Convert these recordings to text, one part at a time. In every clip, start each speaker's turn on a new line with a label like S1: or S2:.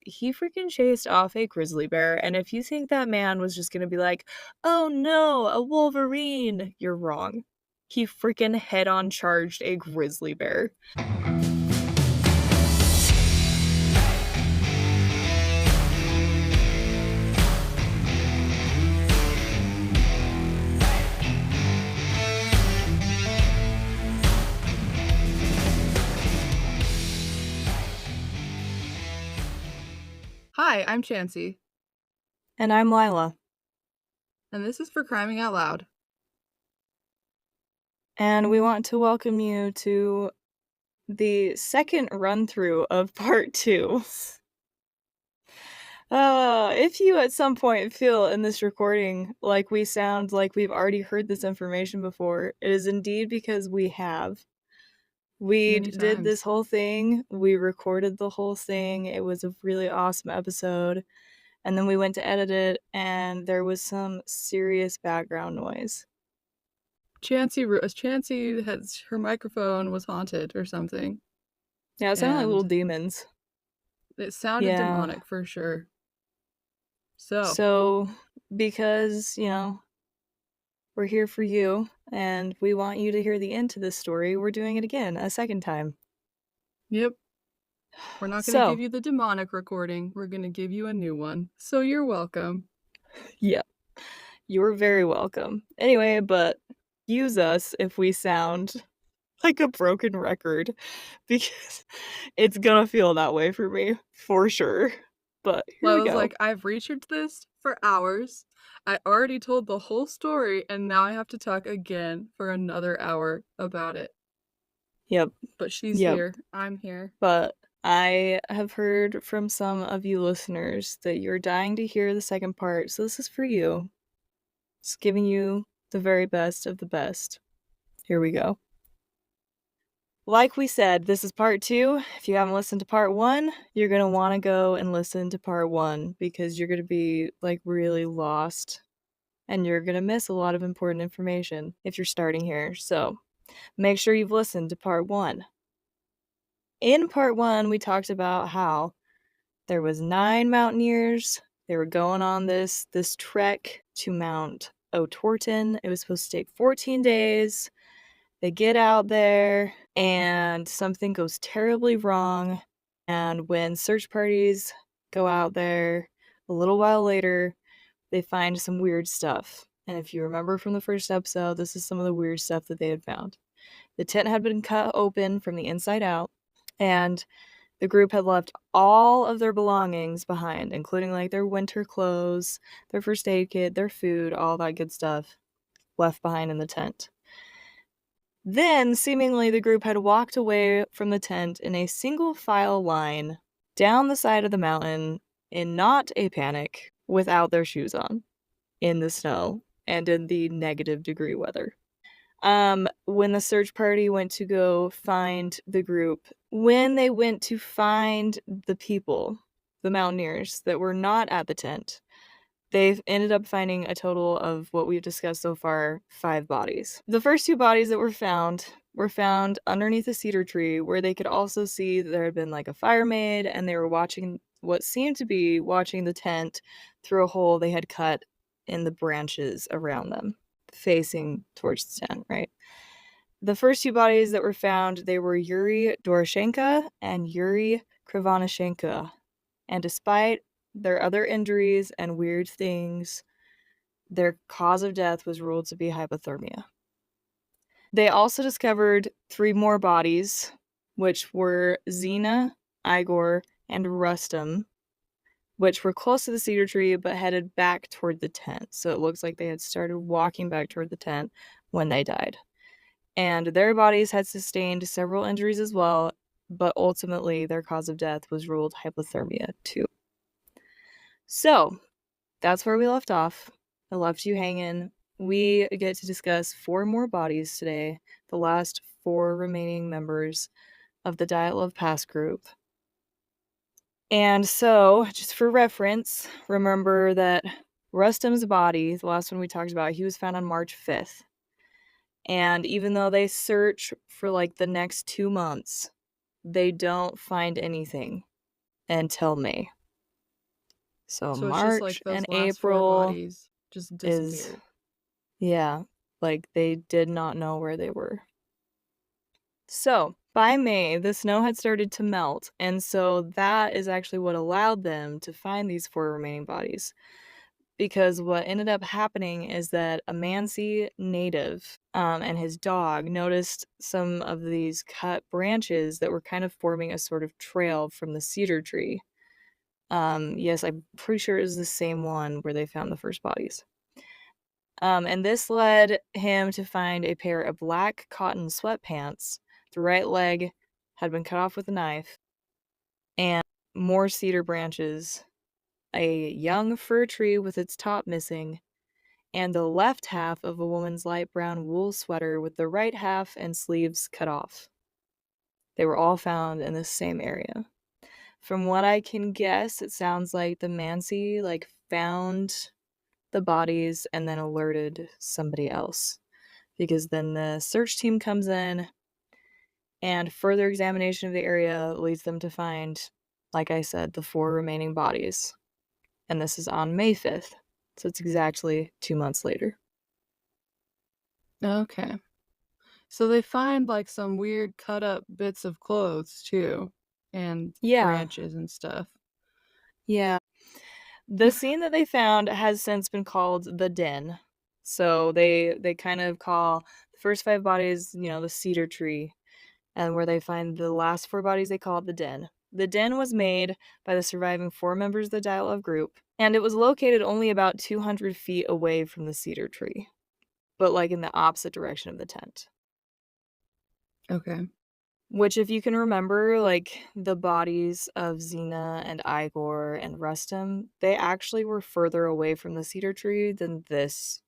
S1: he freaking chased off a grizzly bear, and if you think that man was just gonna be like, "Oh no, a wolverine," you're wrong. He freaking head-on charged a grizzly bear.
S2: Hi, I'm Chansey,
S1: And I'm Lila,
S2: and this is for Criming Out Loud.
S1: and we want to welcome you to the second run-through of part 2. If you at some point feel in this recording like we sound like we've already heard this information before, it is indeed because we have. We
S2: Many
S1: did this
S2: times.
S1: whole thing, we recorded the whole thing, it was a really awesome episode, and then we went to edit it, and there was some serious background noise.
S2: Chansey has her microphone was haunted or something,
S1: Yeah, it sounded like little
S2: and
S1: demons.
S2: it sounded
S1: Yeah.
S2: demonic for sure. So,
S1: So, because, we're here for you, and we want you to hear the end to this story, we're doing it again, a second time.
S2: yep, we're not going to give
S1: So,
S2: you the demonic recording. We're going to give you a new one. So you're welcome.
S1: yeah, you're very welcome. Anyway, but use us if we sound like a broken record, because it's gonna feel that way for me, for sure. But here
S2: Well, I
S1: we
S2: was
S1: go.
S2: like, I've researched this for hours. I already told the whole story, and now I have to talk again for another hour about it.
S1: Yep,
S2: But she's
S1: yep.
S2: here. I'm here.
S1: But I have heard from some of you listeners that you're dying to hear the second part, so this is for you. Just giving you the very best of the best. Here we go. Like we said, this is part 2. If you haven't listened to part 1, you're gonna wanna go and listen to part 1 because you're gonna be, like, really lost, and you're gonna miss a lot of important information if you're starting here, so make sure you've listened to part 1. In part 1, we talked about how there was 9 mountaineers. They were going on this trek to Mount O'Torton. It was supposed to take 14 days. They get out there, and something goes terribly wrong, and when search parties go out there, a little while later, they find some weird stuff, and if you remember from the first episode, this is some of the weird stuff that they had found. The tent had been cut open from the inside out, and the group had left all of their belongings behind, including, like, their winter clothes, their first aid kit, their food, all that good stuff left behind in the tent. Then, seemingly, the group had walked away from the tent in a single file line down the side of the mountain in not a panic without their shoes on in the snow and in the negative-degree weather. When the search party went to go find the group, when they went to find the people, the mountaineers that were not at the tent, they've ended up finding a total of what we've discussed so far, 5 bodies. The first 2 bodies that were found underneath a cedar tree where they could also see that there had been, like, a fire made, and they were watching what seemed to be watching the tent through a hole they had cut in the branches around them, facing towards the tent, right? The first 2 bodies that were found, they were Yuri Doroshenko and Yuri Krivonishenko, and despite their other injuries and weird things, their cause of death was ruled to be hypothermia. They also discovered 3 more bodies, which were Zena, Igor, and Rustam, which were close to the cedar tree but headed back toward the tent. So it looks like they had started walking back toward the tent when they died. And their bodies had sustained several injuries as well, but ultimately their cause of death was ruled hypothermia too. So, that's where we left off. I left you hanging. We get to discuss 4 more bodies today, the last 4 remaining members of the Dyatlov Pass group. And so, just for reference, remember that Rustam's body, the last one we talked about, he was found on March 5th. And even though they search for, like, the next 2 months, they don't find anything until May. So
S2: So it's just
S1: March
S2: like those
S1: and
S2: last 4
S1: April
S2: bodies just
S1: is,
S2: disappeared.
S1: yeah, like they did not know where they were. So by May, the snow had started to melt, and so that is actually what allowed them to find these four remaining bodies. Because what ended up happening is that a Mansi native and his dog noticed some of these cut branches that were kind of forming a sort of trail from the cedar tree. Yes, I'm pretty sure it was the same one where they found the first bodies. And this led him to find a pair of black cotton sweatpants. The right leg had been cut off with a knife, and more cedar branches, a young fir tree with its top missing, and the left half of a woman's light brown wool sweater with the right half and sleeves cut off. They were all found in the same area. From what I can guess, it sounds like the Mansi found the bodies and then alerted somebody else. Because then the search team comes in and further examination of the area leads them to find, like I said, the four remaining bodies. And this is on May 5th. So it's exactly 2 months later.
S2: Okay. So they find, like, some weird cut up bits of clothes too, and
S1: Yeah.
S2: branches and stuff.
S1: Yeah. The scene that they found has since been called the den. So they kind of call the first five bodies, the cedar tree, and where they find the last four bodies, they call it the den. The den was made by the surviving four members of the Dyatlov group, and it was located only about 200 feet away from the cedar tree, but in the opposite direction of the tent.
S2: Okay.
S1: Which, if you can remember, the bodies of Xena and Igor and Rustum, they actually were further away from the cedar tree than this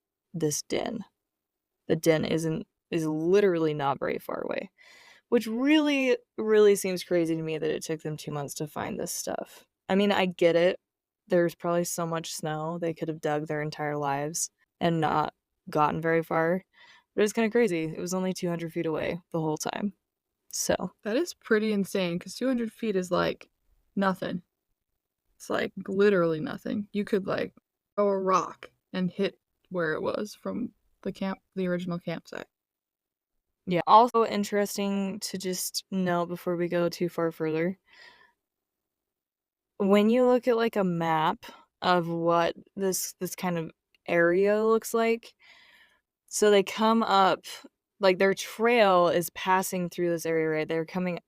S1: den. The den is literally not very far away, which really, really seems crazy to me that it took them 2 months to find this stuff. I mean, I get it. There's probably so much snow they could have dug their entire lives and not gotten very far. But it was kind of crazy. It was only 200 feet away the whole time. So,
S2: That is pretty insane because 200 feet is like nothing. It's like literally nothing. You could like throw a rock and hit where it was from the original campsite.
S1: yeah. Also interesting to just note before we go too far further. When you look at a map of what this kind of area looks like, so they come up, their trail is passing through this area, right? They're coming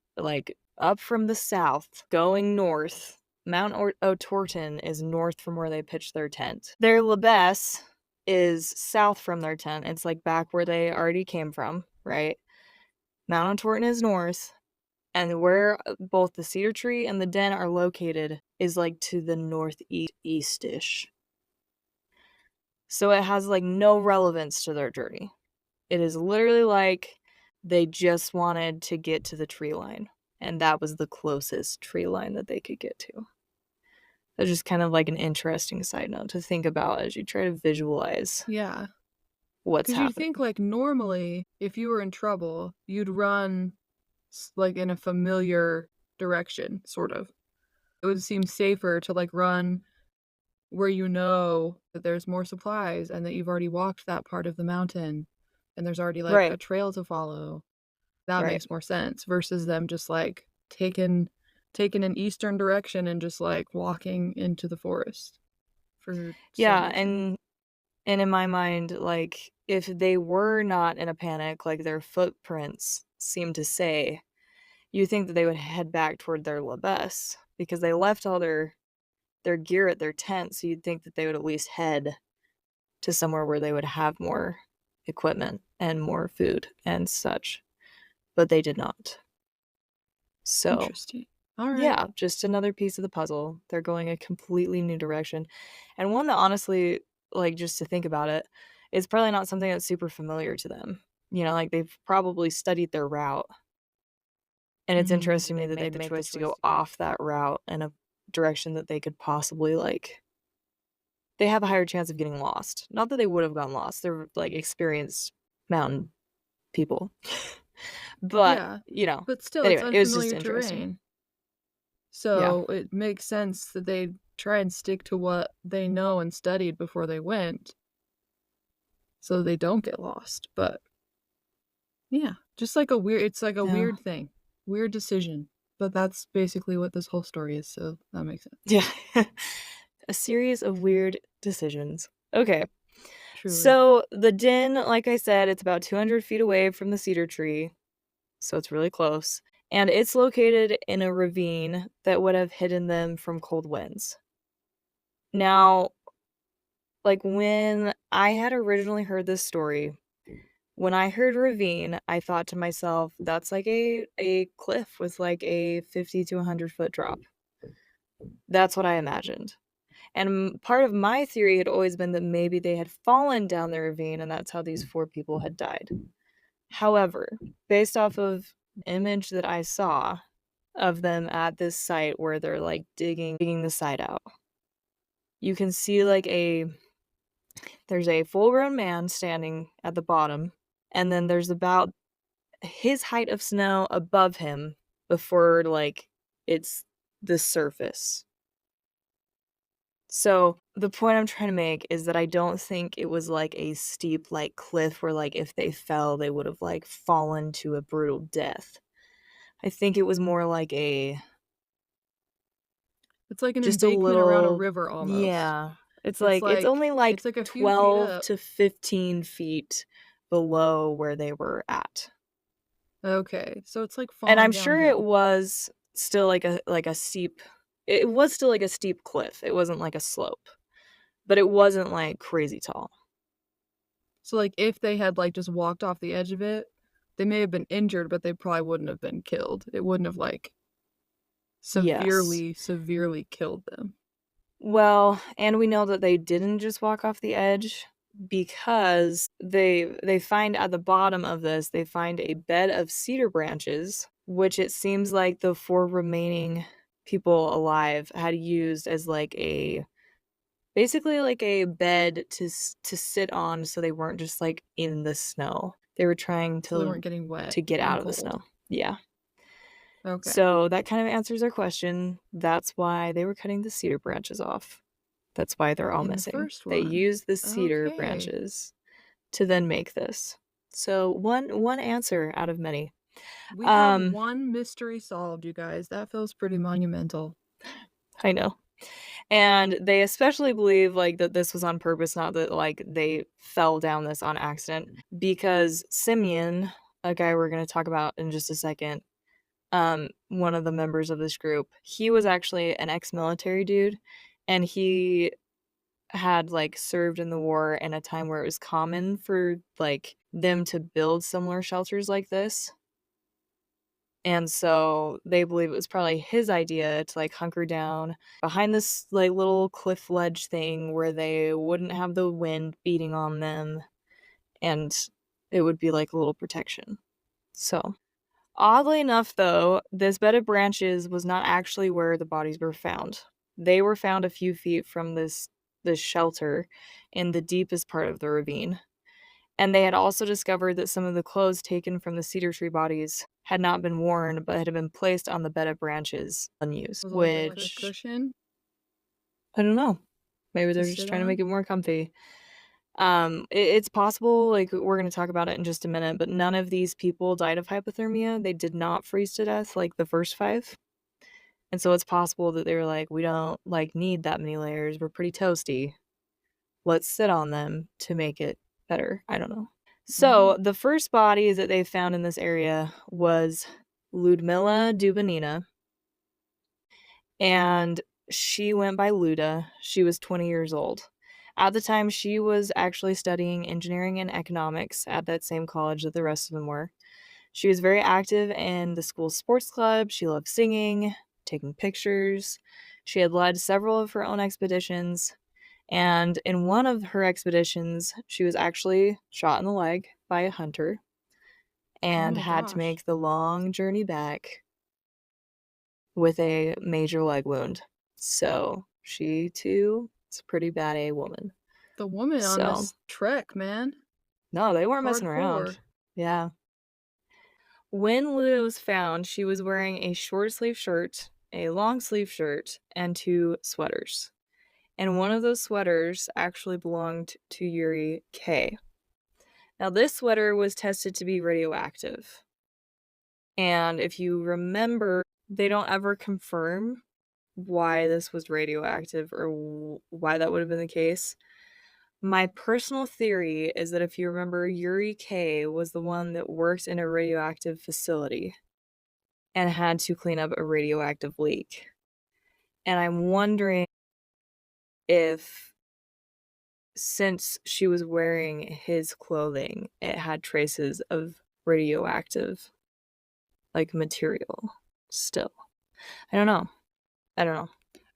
S1: up from the south, going north. Mount O'Torton is north from where they pitched their tent. Their Labesse is south from their tent. It's back where they already came from, right? Mount O'Torton is north, and where both the cedar tree and the den are located is to the northeast-ish. So it has no relevance to their journey. It is literally they just wanted to get to the tree line, and that was the closest tree line that they could get to. That's just kind of an interesting side note to think about as you try to visualize
S2: Yeah.
S1: what's
S2: Because you'd think
S1: happening.
S2: like normally if you were in trouble, you'd run like in a familiar direction, sort of. It would seem safer to like run where you know that there's more supplies and that you've already walked that part of the mountain and there's already like
S1: Right,
S2: a trail to follow. That
S1: right.
S2: makes more sense versus them just like taking an eastern direction and just like walking into the forest for some
S1: Yeah,
S2: reason.
S1: and in my mind, if they were not in a panic, like their footprints seem to say, you think that they would head back toward their Labesse because they left all their gear at their tent, so you'd think that they would at least head to somewhere where they would have more equipment and more food and such, but they did not. So,
S2: Interesting. All right.
S1: yeah, just another piece of the puzzle. They're going a completely new direction, and one that honestly, just to think about it, is probably not something that's super familiar to them. They've probably studied their route, and it's
S2: Mhm.
S1: interesting to me that they made the choice to go off that route in a direction that they could possibly, they have a higher chance of getting lost. Not that they would have gotten lost. They're, experienced mountain people. But,
S2: Yeah. But still, it's
S1: anyway, it was just
S2: unfamiliar
S1: interesting.
S2: terrain.
S1: Yeah.
S2: So it makes sense that they'd try and stick to what they know and studied before they went so they don't get lost. But yeah, just like it's like a
S1: Yeah.
S2: weird thing, weird decision. But that's basically what this whole story is, so that makes sense.
S1: Yeah. A series of weird decisions. Okay.
S2: Truly.
S1: So the den, like I said, it's about 200 feet away from the cedar tree, so it's really close. And it's located in a ravine that would have hidden them from cold winds. Now, like when I had originally heard this story, when I heard ravine, I thought to myself, that's like a cliff with like a 50 to 100-foot drop. That's what I imagined. And part of my theory had always been that maybe they had fallen down the ravine and that's how these 4 people had died. However, based off of image that I saw of them at this site where they're like digging the site out, you can see like there's a full-grown man standing at the bottom, and then there's about his height of snow above him before like it's the surface. So, the point I'm trying to make is that I don't think it was, like, a steep, like, cliff where, like, if they fell, they would have, like, fallen to a brutal death. I think it was more like a
S2: It's like an
S1: just a
S2: embankment around a
S1: little
S2: river almost.
S1: yeah. It's only,
S2: It's
S1: like,
S2: like a few feet
S1: 12
S2: up.
S1: to 15 feet below where they were at.
S2: Okay, so it's like
S1: And
S2: falling
S1: I'm sure it
S2: downhill.
S1: was still, like a steep it was still, like, a steep cliff. It wasn't like a slope, but it wasn't, like, crazy tall.
S2: So, like, if they had, like, just walked off the edge of it, they may have been injured, but they probably wouldn't have been killed. It wouldn't have, like,
S1: Yes.
S2: severely killed them.
S1: Well, and we know that they didn't just walk off the edge because they find at the bottom of this, they find a bed of cedar branches, which it seems like the 4 remaining people alive had used as like a basically like a bed to sit on so they weren't just like in the snow. They were trying
S2: So they weren't getting wet
S1: to get
S2: and
S1: out of the
S2: cold.
S1: snow. Yeah.
S2: Okay.
S1: So that kind of answers our question. That's why they were cutting the cedar branches off. That's why they're all
S2: In the
S1: missing.
S2: first
S1: They
S2: one.
S1: used the cedar
S2: Okay.
S1: branches to then make this. So one answer out of many.
S2: We have
S1: Um,
S2: one mystery solved, you guys. That feels pretty monumental.
S1: I know. And they especially believe like that this was on purpose, not that like they fell down this on accident. Because Simeon, a guy we're gonna talk about in just a second, one of the members of this group, he was actually an ex-military dude, and he had, like, served in the war in a time where it was common for, like, them to build similar shelters like this, and so they believe it was probably his idea to, like, hunker down behind this, like, little cliff ledge thing where they wouldn't have the wind beating on them, and it would be like a little protection. So, oddly enough, though, this bed of branches was not actually where the bodies were found. They were found a few feet from this shelter in the deepest part of the ravine. And they had also discovered that some of the clothes taken from the cedar tree bodies had not been worn, but had been placed on the bed of branches unused,
S2: Was it like a
S1: which
S2: cushion
S1: I don't know. Maybe
S2: to
S1: they're just
S2: sit
S1: trying to make
S2: on?
S1: it more comfy. It's possible, like, we're gonna talk about it in just a minute, but none of these people died of hypothermia. They did not freeze to death like the first 5. And so it's possible that they were like, "We don't, like, need that many layers. We're pretty toasty. Let's sit on them to make it better." I don't know. So,
S2: Oh,
S1: the first body that they found in this area was Ludmila Dubanina, and she went by Luda. She was 20 years old. At the time, she was actually studying engineering and economics at that same college that the rest of them were. She was very active in the school sports club. She loved singing, taking pictures. She had led several of her own expeditions, and in one of her expeditions, she was actually shot in the leg by a hunter
S2: oh
S1: and
S2: my
S1: had to
S2: gosh.
S1: make the long journey back with a major leg wound. So, she too is a pretty bad A woman.
S2: The woman on
S1: So,
S2: this trek, man.
S1: no, they weren't messing
S2: Hardcore.
S1: around. Yeah. When Luda was found, she was wearing a short sleeve shirt a long sleeve shirt, and 2 sweaters. And one of those sweaters actually belonged to Yuri K. Now, this sweater was tested to be radioactive. And if you remember, they don't ever confirm why this was radioactive or why that would have been the case. My personal theory is that if you remember, Yuri K was the one that worked in a radioactive facility and had to clean up a radioactive leak. And I'm wondering if, since she was wearing his clothing, it had traces of radioactive, like, material still. I don't know. I don't know.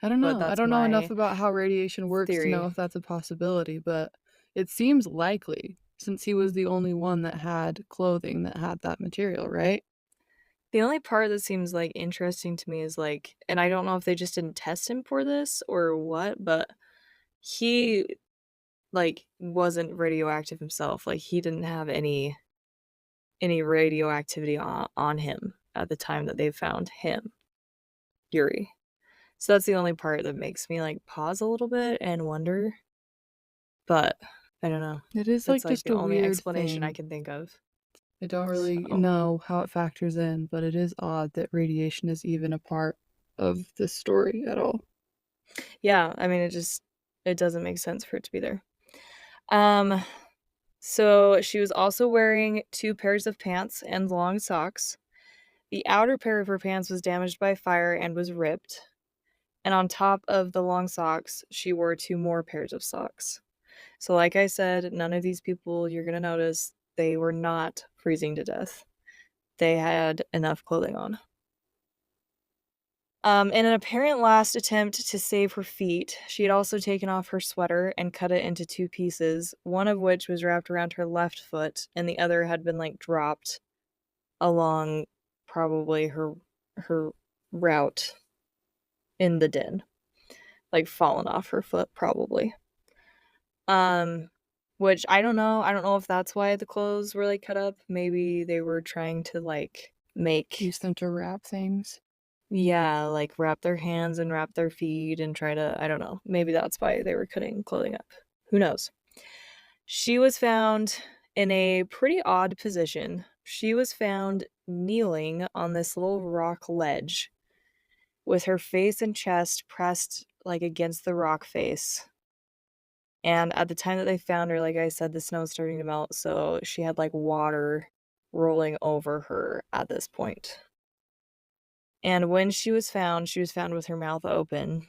S2: I don't
S1: But
S2: know. I
S1: that's
S2: don't know enough
S1: my
S2: about how radiation works to know
S1: theory.
S2: if that's a possibility, but it seems likely since he was the only one that had clothing that had that material, right?
S1: The only part that seems, like, interesting to me is, like, and I don't know if they just didn't test him for this or what, but he, like, wasn't radioactive himself. Like, he didn't have any radioactivity on him at the time that they found him, Yuri. So that's the only part that makes me, like, pause a little bit and wonder, but I don't know.
S2: It is
S1: That's,
S2: like
S1: like,
S2: just
S1: the
S2: a
S1: only
S2: weird
S1: explanation I
S2: thing.
S1: can think of.
S2: I don't really
S1: So,
S2: know how it factors in, but it is odd that radiation is even a part of this story at all.
S1: yeah, I mean, it doesn't make sense for it to be there. Um, so she was also wearing 2 pairs of pants and long socks. The outer pair of her pants was damaged by fire and was ripped, and on top of the long socks, she wore 2 more pairs of socks. So like I said, none of these people, you're gonna notice, they were not freezing to death. They had enough clothing on. In an apparent last attempt to save her feet, she had also taken off her sweater and cut it into 2 pieces, one of which was wrapped around her left foot, and the other had been, like, dropped along probably her route in the den, like, fallen off her foot probably. Um, which I don't know if that's why the clothes were, like, cut up. Maybe they were trying to, like, make,
S2: Use them to wrap things.
S1: yeah, like, wrap their hands and wrap their feet and try to, I don't know. Maybe that's why they were cutting clothing up. Who knows? She was found in a pretty odd position. She was found kneeling on this little rock ledge with her face and chest pressed, like, against the rock face. And at the time that they found her, like I said, the snow was starting to melt, so she had, like, water rolling over her at this point. And when she was found with her mouth open.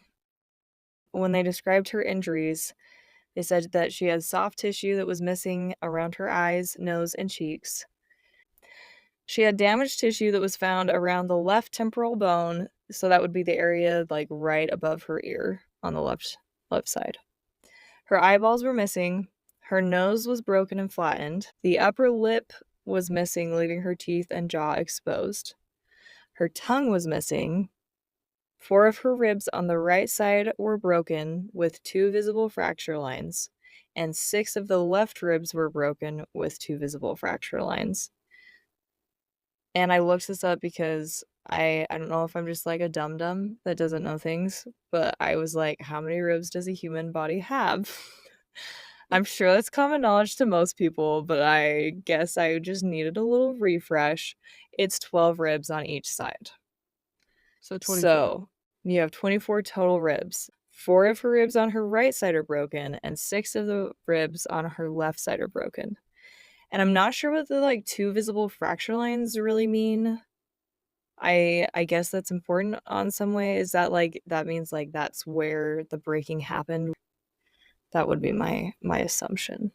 S1: When they described her injuries, they said that she had soft tissue that was missing around her eyes, nose, and cheeks. She had damaged tissue that was found around the left temporal bone, so that would be the area, like, right above her ear on the left side. Her eyeballs were missing, her nose was broken and flattened, the upper lip was missing, leaving her teeth and jaw exposed. Her tongue was missing. 4 of her ribs on the right side were broken with 2 visible fracture lines, and 6 of the left ribs were broken with 2 visible fracture lines. And I looked this up because I don't know if I'm just, like, a dum-dum that doesn't know things, but I was like, "How many ribs does a human body have?" I'm sure that's common knowledge to most people, but I guess I just needed a little refresh. It's 12 ribs on each side.
S2: So 24.
S1: So, you have 24 total ribs. 4 of her ribs on her right side are broken, and 6 of the ribs on her left side are broken. And I'm not sure what the, like, 2 visible fracture lines really mean. I guess that's important on some way. Is that, like, that means, like, that's where the breaking happened? That would be my assumption.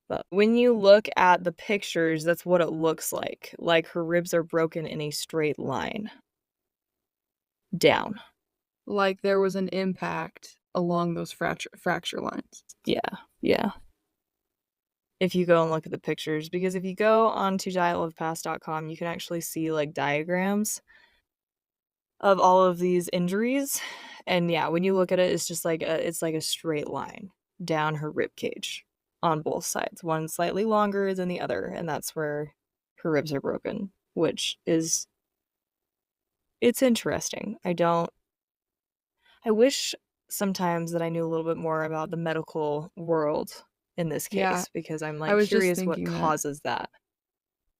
S1: But when you look at the pictures, that's what it looks like her ribs are broken in a straight line down.
S2: Like there was an impact along those fracture lines.
S1: Yeah, yeah. If you go and look at the pictures, because if you go onto dyatlov you can actually see, like, diagrams of all of these injuries, and yeah, when you look at it, it's like a straight line down her rib cage on both sides, one slightly longer than the other, and that's where her ribs are broken, which is it's interesting. I wish sometimes that I knew a little bit more about the medical world in this
S2: Yeah,
S1: case because I'm
S2: I
S1: like
S2: was just
S1: curious what
S2: thinking that
S1: causes that.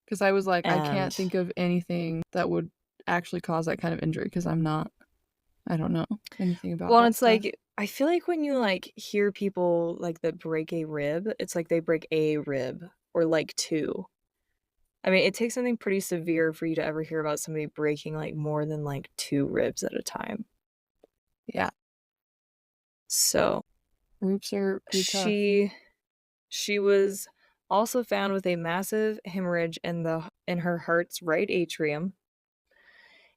S2: because I was like, I can't
S1: And
S2: think of anything that would actually cause that kind of injury because I don't know anything about
S1: well, and
S2: that
S1: it's
S2: stuff.
S1: like I feel like when you like hear people like that break a rib, it's like they break a rib or like two. I mean, it takes something pretty severe for you to ever hear about somebody breaking like more than like two ribs at a time.
S2: Yeah,
S1: So
S2: roops are pretty tough.
S1: she she was also found with a massive hemorrhage in her heart's right atrium,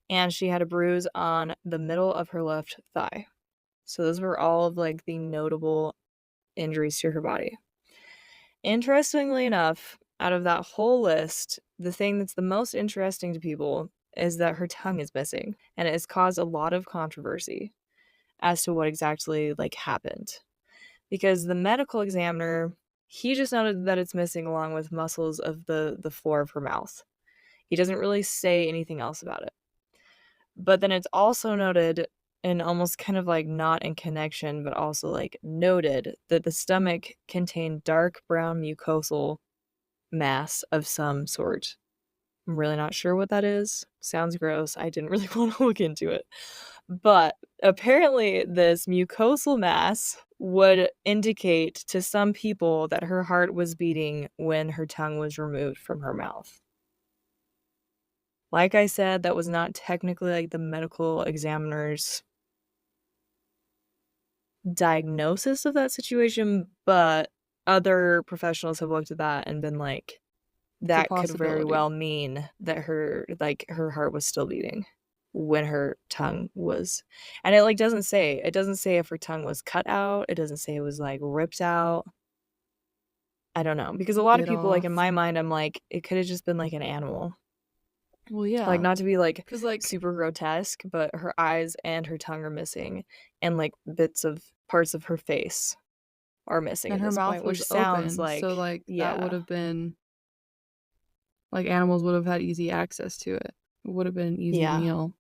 S1: and she had a bruise on the middle of her left thigh. So those were all of like the notable injuries to her body. Interestingly enough, out of that whole list, the thing that's the most interesting to people is that her tongue is missing, and it has caused a lot of controversy as to what exactly like happened. Because the medical examiner, he just noted that it's missing along with muscles of the floor of her mouth. He doesn't really say anything else about it. But then it's also noted and almost kind of like not in connection, but also like noted that the stomach contained dark brown mucosal mass of some sort. I'm really not sure what that is. Sounds gross. I didn't really want to look into it. But apparently, this mucosal mass would indicate to some people that her heart was beating when her tongue was removed from her mouth. Like I said, that was not technically like the medical examiner's diagnosis of that situation, but other professionals have looked at that and been like,
S2: It's a
S1: that could very
S2: possibility.
S1: well mean that her heart was still beating when her tongue was, and it like doesn't say if her tongue was cut out, it doesn't say it was like ripped out. I don't know, because a lot of
S2: Bit
S1: people, like in
S2: off.
S1: my mind, I'm like it could have just been like an animal.
S2: Well,
S1: Like
S2: yeah,
S1: not to be like
S2: because like,
S1: super grotesque, but her eyes and her tongue are missing and like bits of parts of her face are missing
S2: and
S1: at
S2: her
S1: this
S2: mouth
S1: point,
S2: was
S1: which sounds
S2: open, so
S1: like
S2: like that would
S1: yeah.
S2: have been like animals would have had easy access to it. It would have been an easy
S1: Yeah.
S2: meal,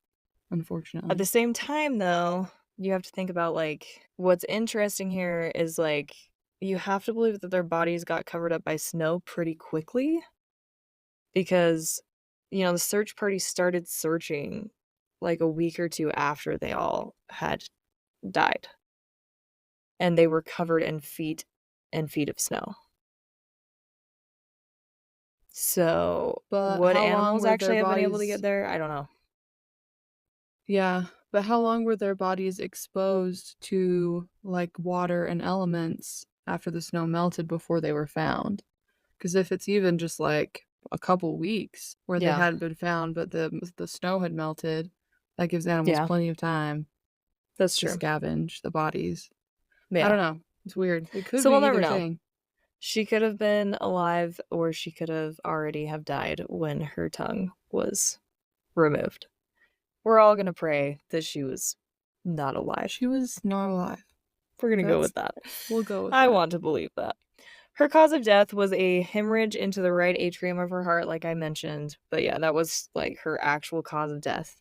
S1: At the
S2: unfortunately.
S1: same time, though, you have to think about, like, what's interesting here is, like, you have to believe that their bodies got covered up by snow pretty quickly because, the search party started searching, like, a week or 2 after they all had died, and they were covered in feet and feet of snow. So,
S2: But
S1: would
S2: how long
S1: animals
S2: were
S1: actually
S2: their
S1: have been able to get
S2: bodies
S1: there? I don't know.
S2: Yeah, but how long were their bodies exposed to, like, water and elements after the snow melted before they were found? Because if it's even just, like, a couple weeks where they
S1: Yeah.
S2: hadn't been found, but the snow had melted, that gives animals
S1: Yeah,
S2: plenty of time
S1: that's
S2: to
S1: true.
S2: scavenge the bodies. I
S1: Yeah.
S2: don't know. It's weird. It could
S1: So
S2: be
S1: we'll never
S2: either
S1: know.
S2: thing.
S1: She could have been alive or she could have already have died when her tongue was removed. We're all gonna pray that she was not alive.
S2: She was not alive.
S1: We're gonna go
S2: That's
S1: with that.
S2: We'll go with
S1: I
S2: that.
S1: want to believe that. Her cause of death was a hemorrhage into the right atrium of her heart, like I mentioned. But yeah, that was like her actual cause of death.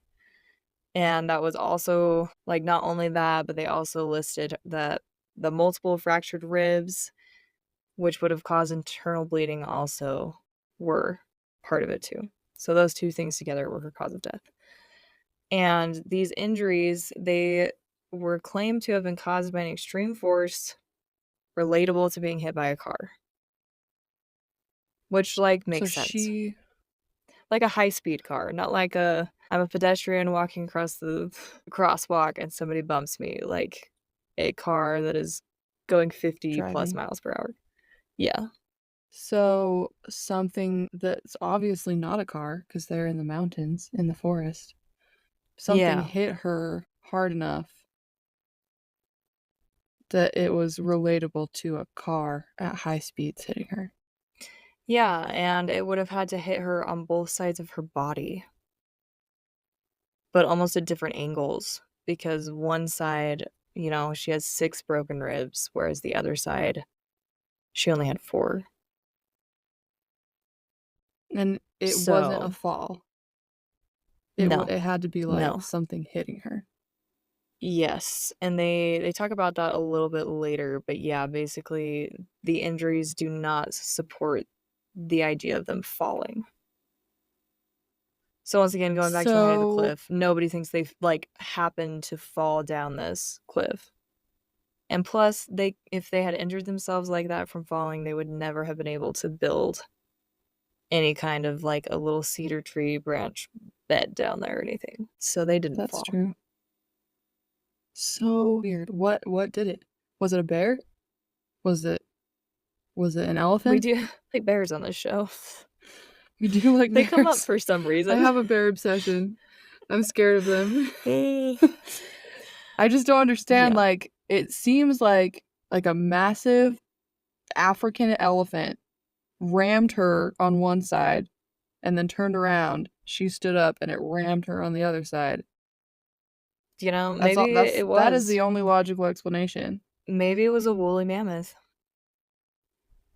S1: And that was also like not only that, but they also listed that the multiple fractured ribs, which would have caused internal bleeding, also were part of it too. So those two things together were her cause of death. And these injuries, they were claimed to have been caused by an extreme force relatable to being hit by a car, which like
S2: So
S1: makes sense.
S2: she
S1: Like a high-speed car, not like I'm a pedestrian walking across the crosswalk and somebody bumps me, like a car that is going 50 plus
S2: driving.
S1: miles per hour. Yeah.
S2: So something that's obviously not a car because they're in the mountains, in the forest. Something
S1: Yeah.
S2: hit her hard enough that it was relatable to a car at high speeds hitting her.
S1: Yeah, and it would have had to hit her on both sides of her body, but almost at different angles because one side, she has 6 broken ribs, whereas the other side, she only had 4.
S2: And it wasn't a
S1: So,
S2: fall.
S1: No.
S2: It had to be like
S1: No.
S2: something hitting her.
S1: Yes, and they talk about that a little bit later, but yeah, basically the injuries do not support the idea of them falling. So once again, going back to the height of the
S2: So
S1: cliff, nobody thinks they've like happened to fall down this cliff. And plus, if they had injured themselves like that from falling, they would never have been able to build any kind of like a little cedar tree branch bed down there or anything. So they didn't
S2: that's
S1: fall.
S2: true. So weird. What did it? Was it a bear? Was it an
S1: We
S2: elephant?
S1: do like bears on this show.
S2: You do like
S1: They come up
S2: bears?
S1: for some
S2: I
S1: reason.
S2: have a bear obsession. I'm scared of them.
S1: Yeah.
S2: I just don't understand, like, it seems like a massive African elephant rammed her on one side and then turned around. She stood up and it rammed her on the other side.
S1: You know,
S2: That's all
S1: maybe it
S2: that is
S1: was.
S2: the only logical explanation.
S1: Maybe it was a woolly mammoth.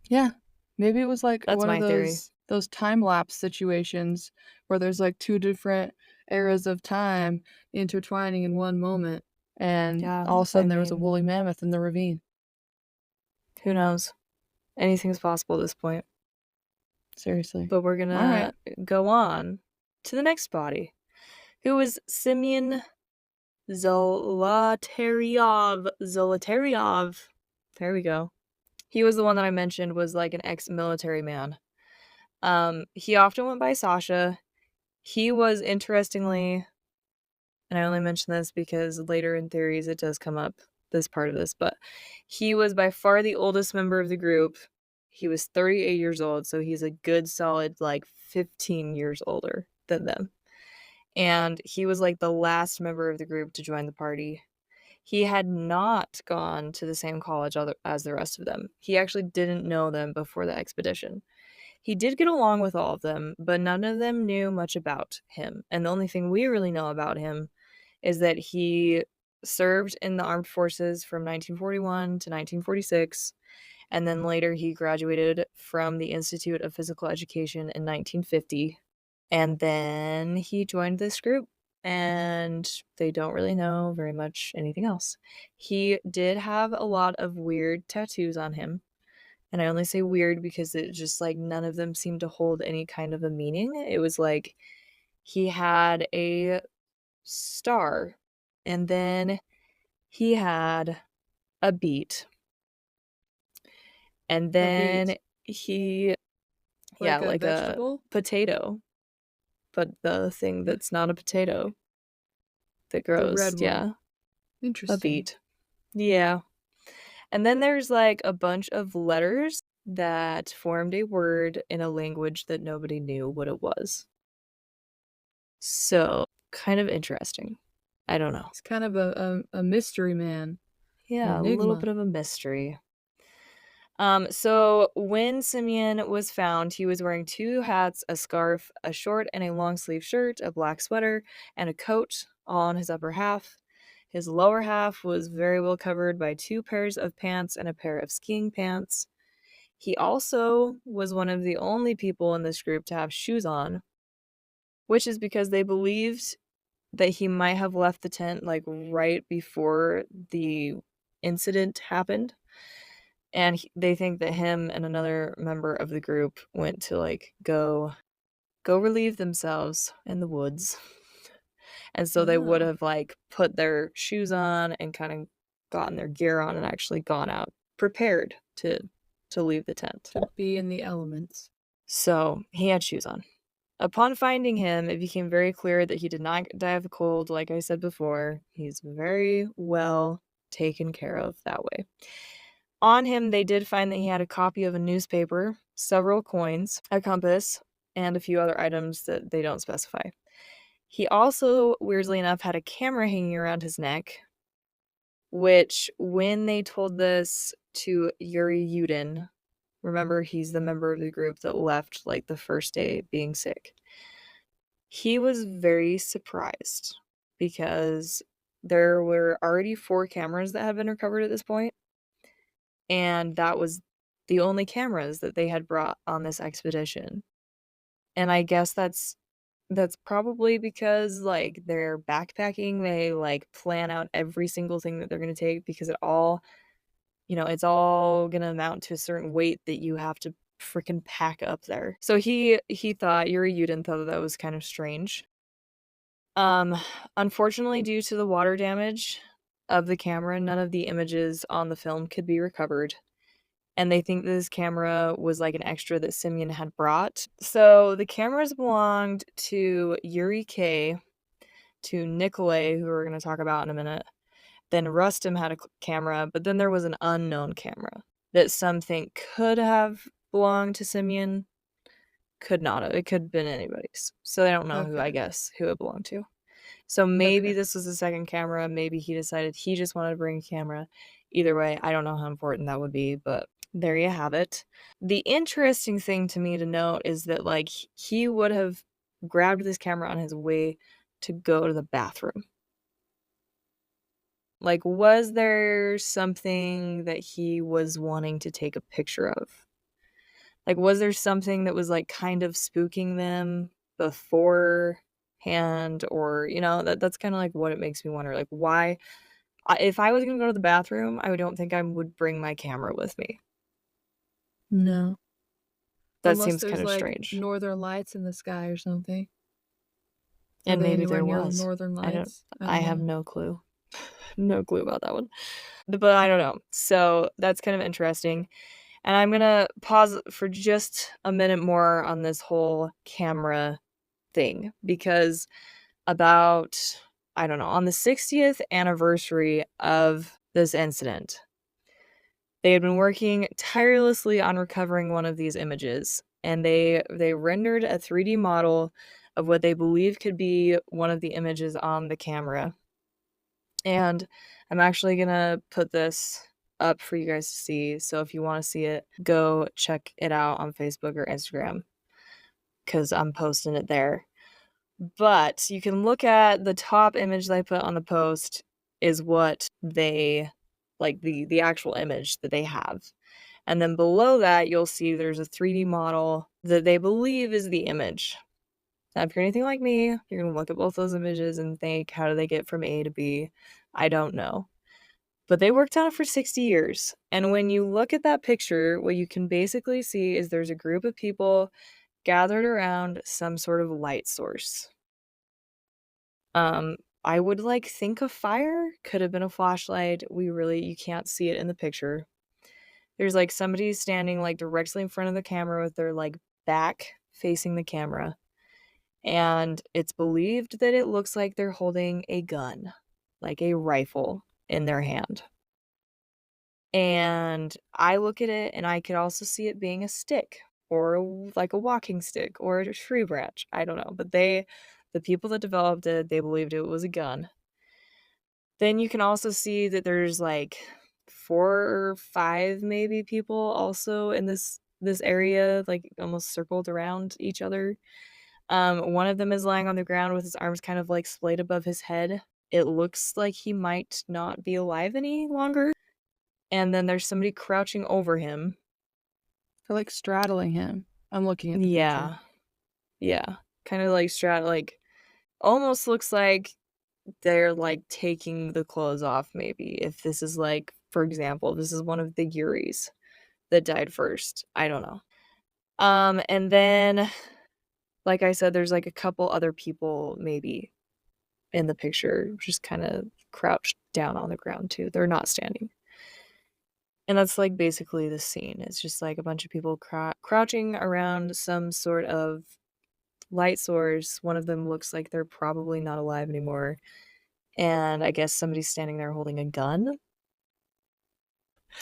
S2: Yeah. Maybe it was like
S1: That's
S2: one of
S1: my theory.
S2: those time lapse situations where there's like two different eras of time intertwining in one moment, and
S1: Yeah,
S2: all of a
S1: I
S2: sudden there was a
S1: mean,
S2: woolly mammoth in the ravine.
S1: who knows? Anything's possible at this point.
S2: Seriously.
S1: But we're
S2: All right.
S1: gonna go on to the next body, who was Simeon Zolotaryov. Zolotaryov. There we go. He was the one that I mentioned was like an ex-military man. He often went by Sasha. He was interestingly, and I only mention this because later in theories it does come up, this part of this, but he was by far the oldest member of the group. He was 38 years old, so he's a good solid like 15 years older than them. And he was like the last member of the group to join the party. He had not gone to the same college as the rest of them. He actually didn't know them before the expedition. He did get along with all of them, but none of them knew much about him. And the only thing we really know about him is that he served in the armed forces from 1941 to 1946, and then later he graduated from the Institute of Physical Education in 1950, and then he joined this group, and they don't really know very much anything else. He did have a lot of weird tattoos on him, and I only say weird because it just like none of them seemed to hold any kind of a meaning. It was like he had a star, and then he had a beet, and
S2: A
S1: then
S2: beet.
S1: he, yeah,
S2: Like a
S1: like a
S2: vegetable?
S1: potato, but the thing
S2: The
S1: that's not a potato that
S2: the
S1: grows,
S2: red one.
S1: yeah, a
S2: Interesting.
S1: beet. Yeah. And then there's like a bunch of letters that formed a word in a language that nobody knew what it was. So, kind of interesting. I don't know.
S2: He's kind of a mystery man. An
S1: Yeah, a little
S2: enigma.
S1: bit of a mystery. So when Simeon was found, he was wearing two hats, a scarf, a short and a long sleeve shirt, a black sweater, and a coat, all on his upper half. His lower half was very well covered by two pairs of pants and a pair of skiing pants. He also was one of the only people in this group to have shoes on, which is because they believed that he might have left the tent like right before the incident happened. And they think that him and another member of the group went to like go relieve themselves in the woods. And so they would
S2: Oh.
S1: have like put their shoes on and kind of gotten their gear on and actually gone out prepared to leave the tent.
S2: To be in the elements.
S1: So he had shoes on. Upon finding him, it became very clear that he did not die of the cold. Like I said before, he's very well taken care of that way. On him, they did find that he had a copy of a newspaper, several coins, a compass, and a few other items that they don't specify. He also, weirdly enough, had a camera hanging around his neck, which, when they told this to Yuri Yudin, remember he's the member of the group that left like the first day being sick, he was very surprised because there were already 4 cameras that had been recovered at this point, and that was the only cameras that they had brought on this expedition. And I guess that's That's probably because, like, they're backpacking, they, like, plan out every single thing that they're gonna take because it all it's all gonna amount to a certain weight that you have to freaking pack up there. So he thought Yuri Yudin thought that was kind of strange. Um, Unfortunately, due to the water damage of the camera, none of the images on the film could be recovered, and they think this camera was, like, an extra that Simeon had brought. So, the cameras belonged to Yuri K, to Nikolay, who we're gonna talk about in a minute, then Rustam had a camera, but then there was an unknown camera that some think could have belonged to Simeon, could not have. It could have been anybody's. So they don't know who, I
S2: Okay.
S1: guess, who it belonged to. So maybe
S2: Okay.
S1: this was the second camera. Maybe he decided he just wanted to bring a camera. Either way, I don't know how important that would be, but there you have it. The interesting thing to me to note is that, like, he would have grabbed this camera on his way to go to the bathroom. Like, was there something that he was wanting to take a picture of? Like, was there something that was, like, kind of spooking them beforehand? Or, that's kinda, like, what it makes me wonder, like, why if I was gonna go to the bathroom, I don't think I would bring my camera with me.
S2: No.
S1: That
S2: Unless
S1: seems
S2: there's,
S1: kind of
S2: like,
S1: strange.
S2: northern lights in the sky or something. Are
S1: And
S2: they
S1: maybe
S2: anywhere
S1: there
S2: near the
S1: was.
S2: northern
S1: I don't
S2: lights? I
S1: I
S2: don't
S1: have
S2: know.
S1: no clue. No clue about that one. But I don't know. So, that's kind of interesting. And I'm gonna pause for just a minute more on this whole camera thing because about, I don't know, on the 60th anniversary of this incident, they had been working tirelessly on recovering one of these images, and they rendered a 3D model of what they believe could be one of the images on the camera. And I'm actually gonna put this up for you guys to see. So if you want to see it, go check it out on Facebook or Instagram because I'm posting it there. But you can look at the top image that I put on the post is what they like the actual image that they have. And then below that, you'll see there's a 3D model that they believe is the image. Now, if you're anything like me, you're gonna look at both those images and think, how do they get from A to B? I don't know. But they worked on it for 60 years. And when you look at that picture, what you can basically see is there's a group of people gathered around some sort of light source. Um, I would like think a fire, could have been a flashlight. You can't see it in the picture. There's like somebody standing like directly in front of the camera with their like back facing the camera. And it's believed that it looks like they're holding a gun, like a rifle in their hand. And I look at it and I could also see it being a stick or like a walking stick or a tree branch. I don't know. But the people that developed it, they believed it was a gun. Then you can also see that there's like 4 or 5 maybe people also in this area, like almost circled around each other. One of them is lying on the ground with his arms kind of like splayed above his head. It looks like he might not be alive any longer. And then there's somebody crouching over him.
S2: They're, like, straddling him. I'm looking at the picture.
S1: Yeah. Yeah. Kinda like almost looks like they're, like, taking the clothes off maybe, if this is, like, for example, this is one of the Yuris that died first. I don't know. And then, like I said, there's, like, a couple other people maybe in the picture just kinda crouched down on the ground too. They're not standing. And that's, like, basically the scene. It's just, like, a bunch of people crouching around some sort of light source. One of them looks like they're probably not alive anymore, and I guess somebody's standing there holding a gun?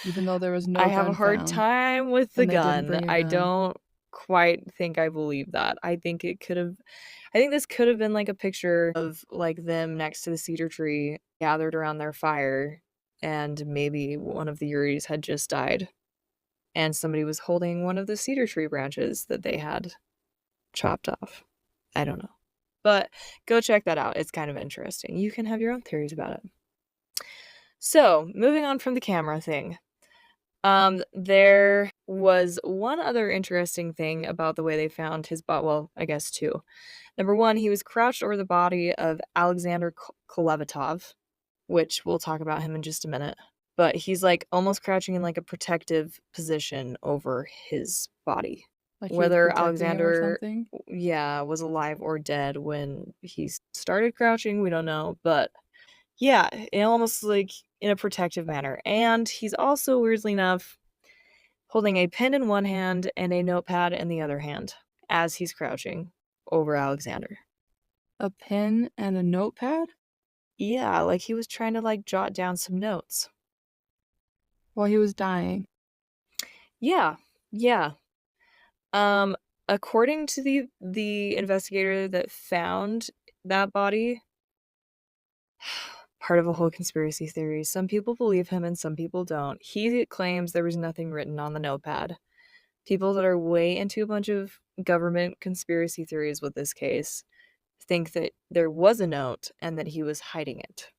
S2: Even though there was
S1: I
S2: no
S1: have a
S2: gun
S1: hard
S2: found,
S1: time with the
S2: and they didn't
S1: gun.
S2: bring a
S1: I
S2: gun.
S1: don't quite think I believe that. I think this could have been, like, a picture of, like, them next to the cedar tree, gathered around their fire, and maybe one of the Yuris had just died, and somebody was holding one of the cedar tree branches that they had chopped off. I don't know. But go check that out. It's kind of interesting. You can have your own theories about it. So, moving on from the camera thing. There was one other interesting thing about the way they found his body. Well, I guess two. Number one, he was crouched over the body of Alexander Kolevatov, which we'll talk about him in just a minute. But he's like almost crouching in like a protective position over his body.
S2: Like he was
S1: Whether
S2: protecting him or
S1: Alexander,
S2: something?
S1: yeah, was alive or dead when he started crouching, we don't know. But yeah, almost like in a protective manner. And he's also, weirdly enough, holding a pen in one hand and a notepad in the other hand as he's crouching over Alexander.
S2: A pen and a notepad?
S1: Yeah, like he was trying to like jot down some notes.
S2: While he was dying.
S1: Yeah, yeah. Um, According to the investigator that found that body, part of a whole conspiracy theory. Some people believe him and some people don't. He claims there was nothing written on the notepad. People that are way into a bunch of government conspiracy theories with this case think that there was a note and that he was hiding it.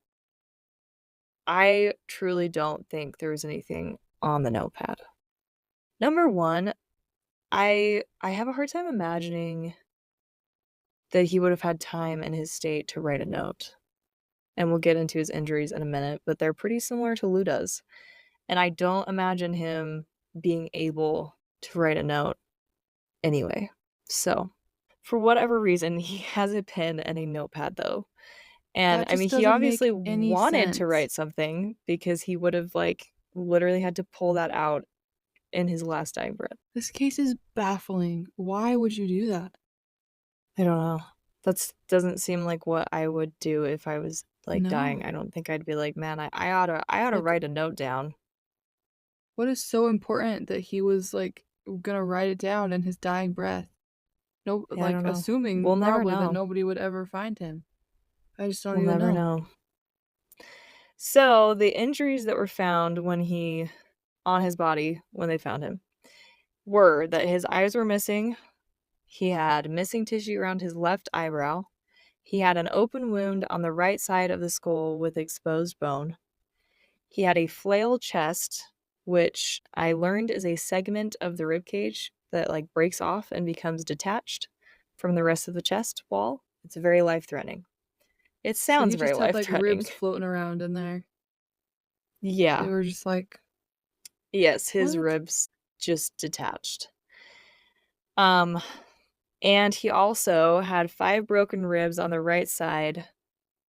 S1: I truly don't think there was anything on the notepad. Number one, I have a hard time imagining that he would have had time in his state to write a note. And we'll get into his injuries in a minute, but they're pretty similar to Luda's. And I don't imagine him being able to write a note anyway. So, for whatever reason, he has a pen and a notepad though. And
S2: That
S1: I mean,
S2: just
S1: he
S2: doesn't make
S1: obviously
S2: any
S1: wanted to
S2: sense.
S1: write something because he would have like literally had to pull that out in his last dying breath.
S2: This case is baffling. Why would you do that?
S1: I don't know. That doesn't seem like what I would do if I was like dying.
S2: No.
S1: I don't think I'd be like, man, I oughta
S2: Like,
S1: write a note down.
S2: what is so important that he was like gonna write it down in his dying breath? No,
S1: Yeah, I
S2: like
S1: don't know.
S2: assuming
S1: We'll never
S2: probably that
S1: know.
S2: nobody would ever find him. I just don't
S1: We'll
S2: even
S1: never
S2: know.
S1: know. So the injuries that were found on his body when they found him were that his eyes were missing. He had missing tissue around his left eyebrow. He had an open wound on the right side of the skull with exposed bone. He had a flail chest, which I learned is a segment of the rib cage that like breaks off and becomes detached from the rest of the chest wall. It's very life-threatening. It
S2: So
S1: sounds
S2: he
S1: very
S2: just had like
S1: life-threatening.
S2: ribs floating around in there. They
S1: Yeah.
S2: were just like,
S1: Yes, his
S2: what?
S1: ribs just detached. Um, and he also had 5 broken ribs on the right side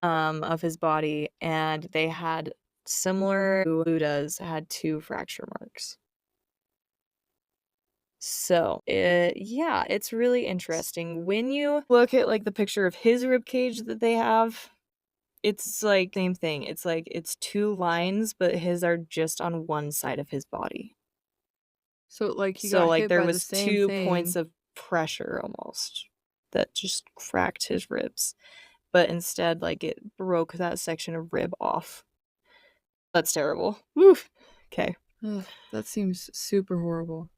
S1: of his body, and they had similar to Luda's, had 2 fracture marks. So, yeah, it's really interesting. When you look at like the picture of his rib cage that they have, it's like same thing. It's like it's 2 lines, but his are just on one side of his body.
S2: So like he
S1: So
S2: got
S1: like
S2: hit
S1: there
S2: by the
S1: was
S2: same
S1: 2 points
S2: thing.
S1: of pressure almost that just cracked his ribs. But instead, like it broke that section of rib off. That's terrible. Woof. Okay.
S2: Ugh, that seems super horrible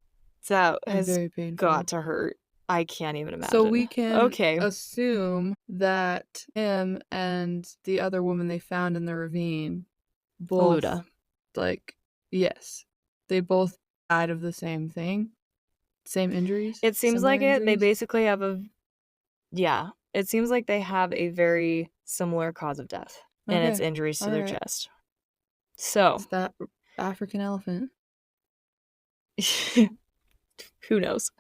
S1: That
S2: and
S1: has
S2: very painful.
S1: got to hurt. I can't even
S2: So we
S1: imagine.
S2: can
S1: Okay.
S2: assume that him and the other woman they found in the ravine both,
S1: Aluda.
S2: like, yes, they both died of the same thing, same injuries,
S1: It seems
S2: similar
S1: like it. They
S2: injuries.
S1: basically have a yeah. It seems like they have a very similar cause of death, and it's
S2: Okay,
S1: injuries to
S2: all
S1: their
S2: right.
S1: chest. So,
S2: It's that African elephant.
S1: who knows?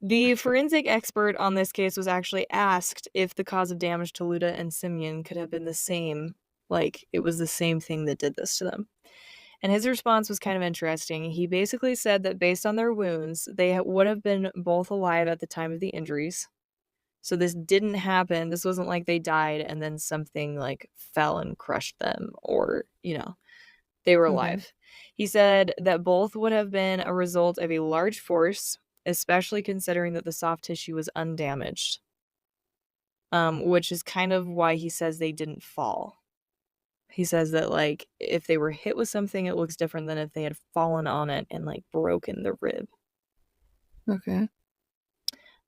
S1: The forensic expert on this case was actually asked if the cause of damage to Luda and Simeon could have been the same, like it was the same thing that did this to them. And his response was kind of interesting. He basically said that based on their wounds, they would have been both alive at the time of the injuries. So this didn't happen. This wasn't like they died and then something like fell and crushed them or, they were
S2: Okay.
S1: alive. He said that both would have been a result of a large force, especially considering that the soft tissue was undamaged, which is kind of why he says they didn't fall. He says that, like, if they were hit with something, it looks different than if they had fallen on it and, like, broken the rib.
S2: Okay.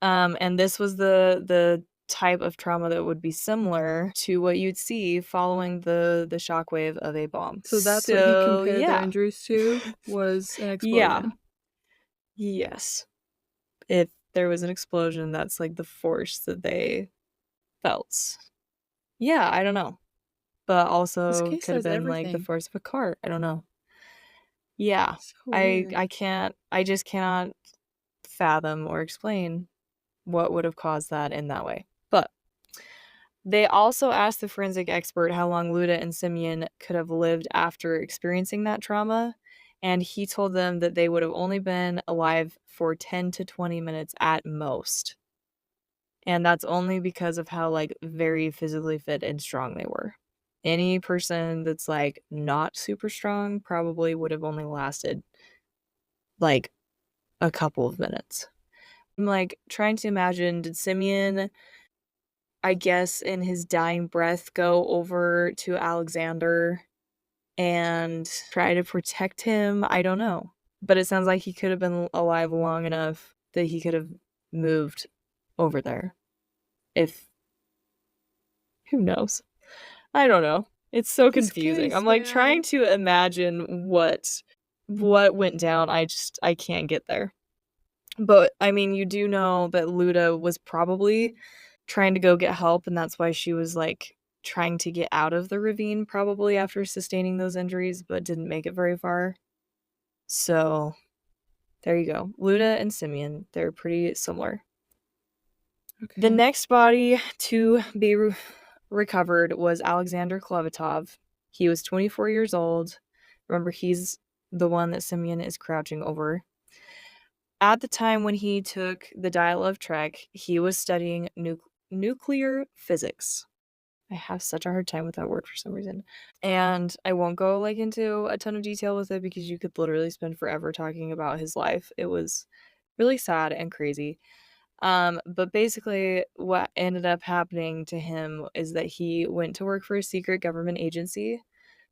S1: And this was the type of trauma that would be similar to what you'd see following the shockwave of a bomb.
S2: So that's what he
S1: So,
S2: compared their
S1: yeah.
S2: injuries to, was an
S1: Yeah.
S2: explosion.
S1: Yes. If there was an explosion, that's, like, the force that they felt. Yeah, I don't know. But
S2: This
S1: also
S2: case
S1: could have
S2: has
S1: been, like, the
S2: everything.
S1: force of a car. I don't know. Yeah.
S2: So weird.
S1: I just cannot fathom or explain what would have caused that in that way. But they also asked the forensic expert how long Luda and Simeon could have lived after experiencing that trauma, and he told them that they would have only been alive for 10 to 20 minutes at most. And that's only because of how, like, very physically fit and strong they were. Any person that's, like, not super strong probably would have only lasted, like, a couple of minutes. I'm, like, trying to imagine, did Simeon, I guess, in his dying breath, go over to Alexander and try to protect him? I don't know. But it sounds like he could have been alive long enough that he could have moved over there. If who knows? I don't know. It's so
S2: This
S1: confusing.
S2: case,
S1: I'm, like, trying
S2: man.
S1: to imagine what went down. I can't get there. But, I mean, you do know that Luda was probably trying to go get help, and that's why she was, like, trying to get out of the ravine probably after sustaining those injuries, but didn't make it very far. So, there you go. Luda and Simeon, they're pretty similar. The
S2: Okay.
S1: next body to be recovered was Alexander Klevatov. He was 24 years old. Remember, he's the one that Simeon is crouching over. At the time when he took the Dyatlov trek, he was studying nuclear physics. I have such a hard time with that word for some reason. And I won't go, like, into a ton of detail with it because you could literally spend forever talking about his life. It was really sad and crazy. But basically what ended up happening to him is that he went to work for a secret government agency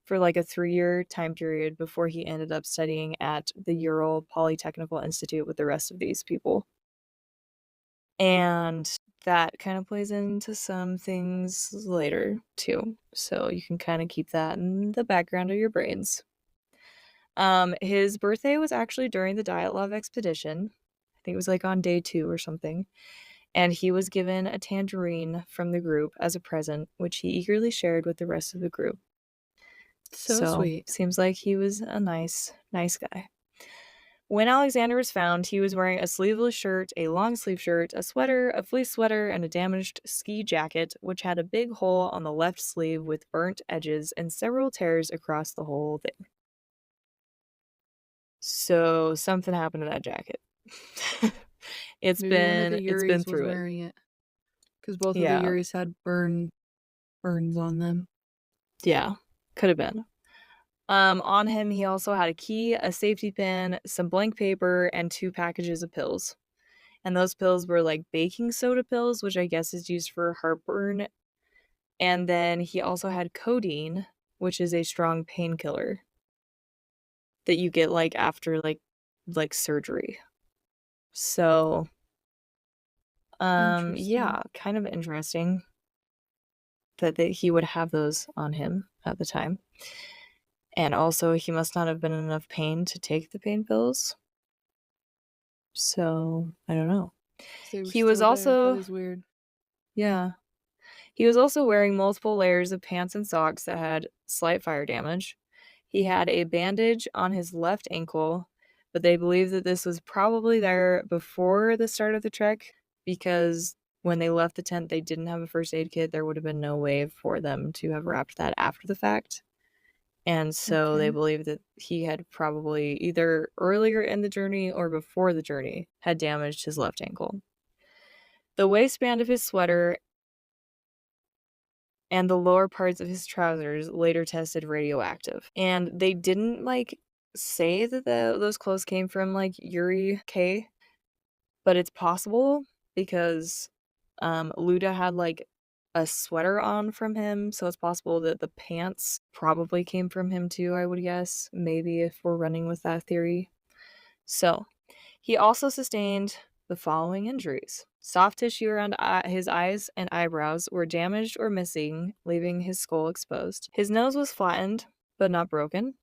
S1: for, like, a 3-year time period before he ended up studying at the Ural Polytechnical Institute with the rest of these people. And that kind of plays into some things later too. So you can kind of keep that in the background of your brains. His birthday was actually during the Dyatlov expedition. I think it was, like, on day 2 or something. And he was given a tangerine from the group as a present, which he eagerly shared with the rest of the group.
S2: So
S1: So,
S2: sweet.
S1: seems like he was a nice guy. When Alexander was found, he was wearing a sleeveless shirt, a long sleeve shirt, a sweater, a fleece sweater, and a damaged ski jacket, which had a big hole on the left sleeve with burnt edges and several tears across the whole thing. So, something happened to that jacket.
S2: Maybe one of the
S1: It's been
S2: Yuris was
S1: through it.
S2: wearing it. Because both of the
S1: Yeah.
S2: Yuris had burns on them.
S1: Yeah. Could have been. On him, he also had a key, a safety pin, some blank paper, and 2 packages of pills. And those pills were, like, baking soda pills, which I guess is used for heartburn. And then he also had codeine, which is a strong painkiller that you get, like, after, like surgery. So,
S2: Interesting.
S1: yeah, kind of interesting that he would have those on him at the time. And also, he must not have been in enough pain to take the pain pills. So, I don't know.
S2: They were
S1: He was
S2: still there. That
S1: also
S2: is weird.
S1: Yeah. He was also wearing multiple layers of pants and socks that had slight fire damage. He had a bandage on his left ankle, but they believe that this was probably there before the start of the trek because when they left the tent, they didn't have a first aid kit. There would have been no way for them to have wrapped that after the fact. And so they
S2: Okay.
S1: believe that he had probably either earlier in the journey or before the journey had damaged his left ankle. The waistband of his sweater and the lower parts of his trousers later tested radioactive. And they didn't, like, say that those clothes came from, like, Yuri K, but it's possible because Luda had, like, a sweater on from him, so it's possible that the pants probably came from him too, I would guess, maybe if we're running with that theory. So, he also sustained the following injuries. Soft tissue around his eyes and eyebrows were damaged or missing, leaving his skull exposed. His nose was flattened, but not broken.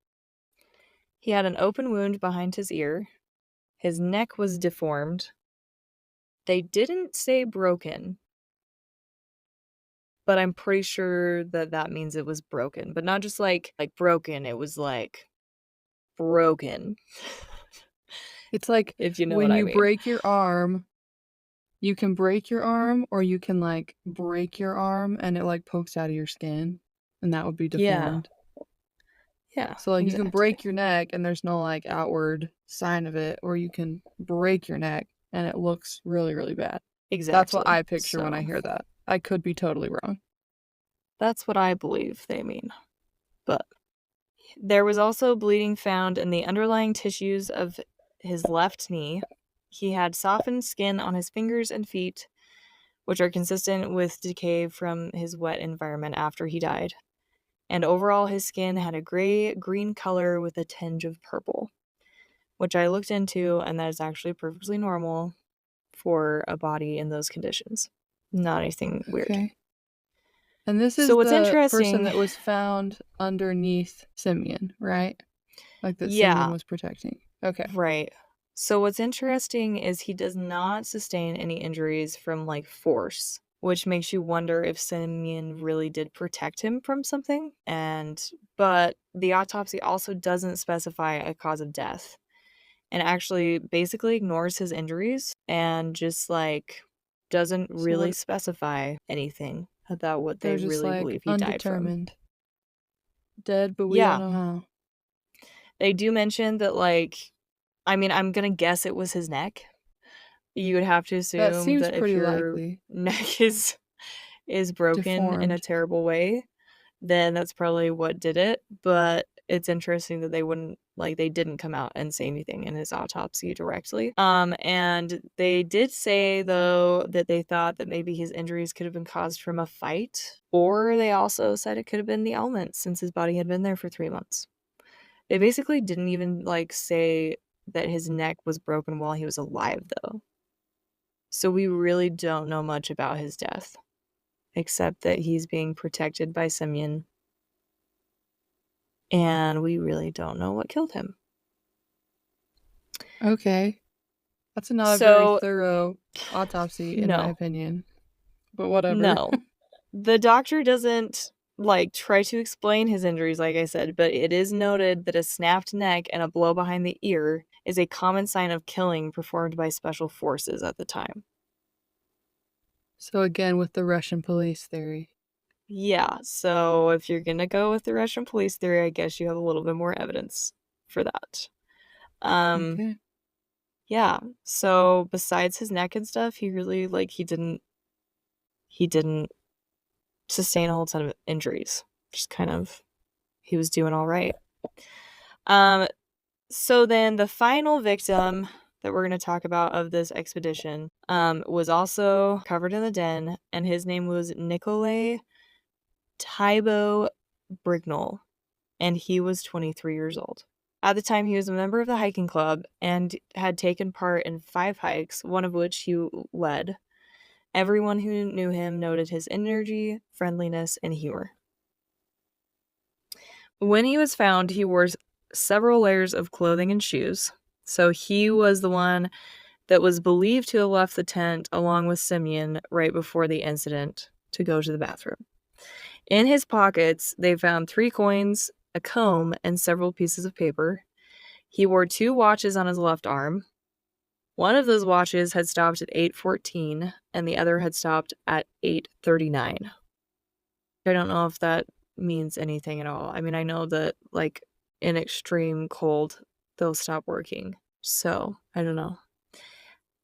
S1: He had an open wound behind his ear. His neck was deformed. They didn't say broken, but I'm pretty sure that that means it was broken, but not just like broken. It was like broken,
S2: It's like
S1: if you know what
S2: when
S1: I
S2: you
S1: mean.
S2: break your arm, you can break your arm or you can like break your arm and it like pokes out of your skin and that would be
S1: Yeah.
S2: deformed.
S1: Yeah,
S2: So like you can
S1: exactly.
S2: break your neck and there's no like outward sign of it, or you can break your neck and it looks really, really bad. That's what
S1: Exactly.
S2: I picture when I
S1: So
S2: hear that. I could be totally wrong.
S1: that's what I believe they mean. But there was also bleeding found in the underlying tissues of his left knee. He had softened skin on his fingers and feet, which are consistent with decay from his wet environment after he died. And overall, his skin had a gray-green color with a tinge of purple, which I looked into, and that is actually perfectly normal for a body in those conditions. Not anything weird.
S2: Okay. And this
S1: So
S2: is
S1: what's
S2: the person
S1: interesting,
S2: that was found underneath Simeon, right? Like that Simeon
S1: yeah,
S2: was protecting. Okay.
S1: right. So what's interesting is he does not sustain any injuries from like force, which makes you wonder if Simeon really did protect him from something. But the autopsy also doesn't specify a cause of death and actually basically ignores his injuries and just like doesn't
S2: So
S1: really
S2: what
S1: specify anything about what
S2: they're
S1: they
S2: just
S1: really
S2: like
S1: believe he died from.
S2: undetermined. Dead, but we don't
S1: Yeah,
S2: know how.
S1: they do mention that like I mean, I'm gonna guess it was his neck. You would have to
S2: That
S1: assume
S2: seems
S1: that if
S2: pretty
S1: your
S2: likely.
S1: neck is broken in a
S2: Deformed.
S1: terrible way, then that's probably what did it, but it's interesting that they didn't come out and say anything in his autopsy directly. And they did say, though, that they thought that maybe his injuries could have been caused from a fight, or they also said it could have been the elements since his body had been there for 3 months. They basically didn't even, like, say that his neck was broken while he was alive, though. So we really don't know much about his death, except that he's being protected by Simeon, and we really don't know what killed him.
S2: Okay. That's not a very
S1: So,
S2: thorough autopsy, in my
S1: no,
S2: opinion. But whatever.
S1: no. The doctor doesn't, like, try to explain his injuries, like I said, but it is noted that a snapped neck and a blow behind the ear is a common sign of killing performed by special forces at the time.
S2: So again, with the Russian police theory.
S1: Yeah, so if you're gonna go with the Russian police theory, I guess you have a little bit more evidence for that. Um,
S2: Okay.
S1: yeah, so besides his neck and stuff, he really, like, he didn't sustain a whole ton of injuries. Just kind of he was doing all right. Um, so then the final victim that we're going to talk about of this expedition was also covered in the den, and his name was Nikolay Tybo Brignol, and he was 23 years old. At the time, he was a member of the hiking club and had taken part in 5 hikes, one of which he led. Everyone who knew him noted his energy, friendliness, and humor. When he was found, he wore several layers of clothing and shoes. So he was the one that was believed to have left the tent along with Simeon right before the incident to go to the bathroom. In his pockets, they found 3 coins, a comb, and several pieces of paper. He wore 2 watches on his left arm. One of those watches had stopped at 8:14, and the other had stopped at 8:39. I don't know if that means anything at all. I mean, I know that, like, in extreme cold, they'll stop working. So, I don't know.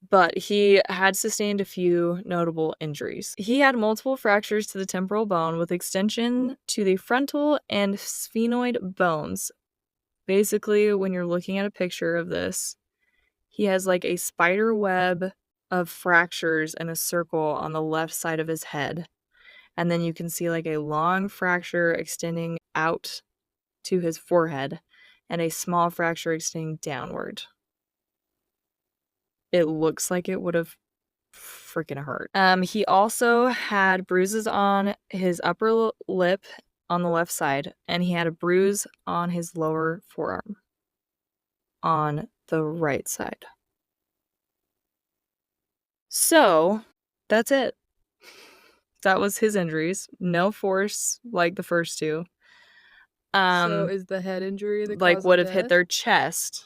S1: But he had sustained a few notable injuries. He had multiple fractures to the temporal bone with extension to the frontal and sphenoid bones. Basically, when you're looking at a picture of this, he has like a spider web of fractures in a circle on the left side of his head. And then you can see like a long fracture extending out to his forehead and a small fracture extending downward. It looks like it would have freaking hurt. He also had bruises on his upper lip on the left side, and he had a bruise on his lower forearm on the right side. So, that's it. That was his injuries. No force like the first two.
S2: So is the head injury the
S1: Like
S2: cause
S1: would
S2: of
S1: have hit
S2: death?
S1: their chest.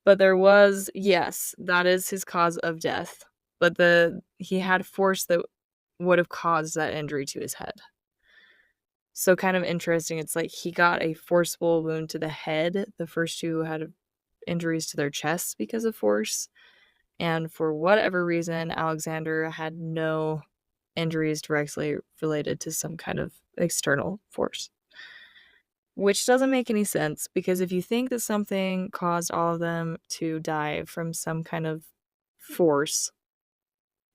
S1: But there was, yes, that is his cause of death. But he had force that would have caused that injury to his head. So kind of interesting. It's like he got a forceful wound to the head. The first two had injuries to their chests because of force. And for whatever reason, Alexander had no injuries directly related to some kind of external force. Which doesn't make any sense, because if you think that something caused all of them to die from some kind of force,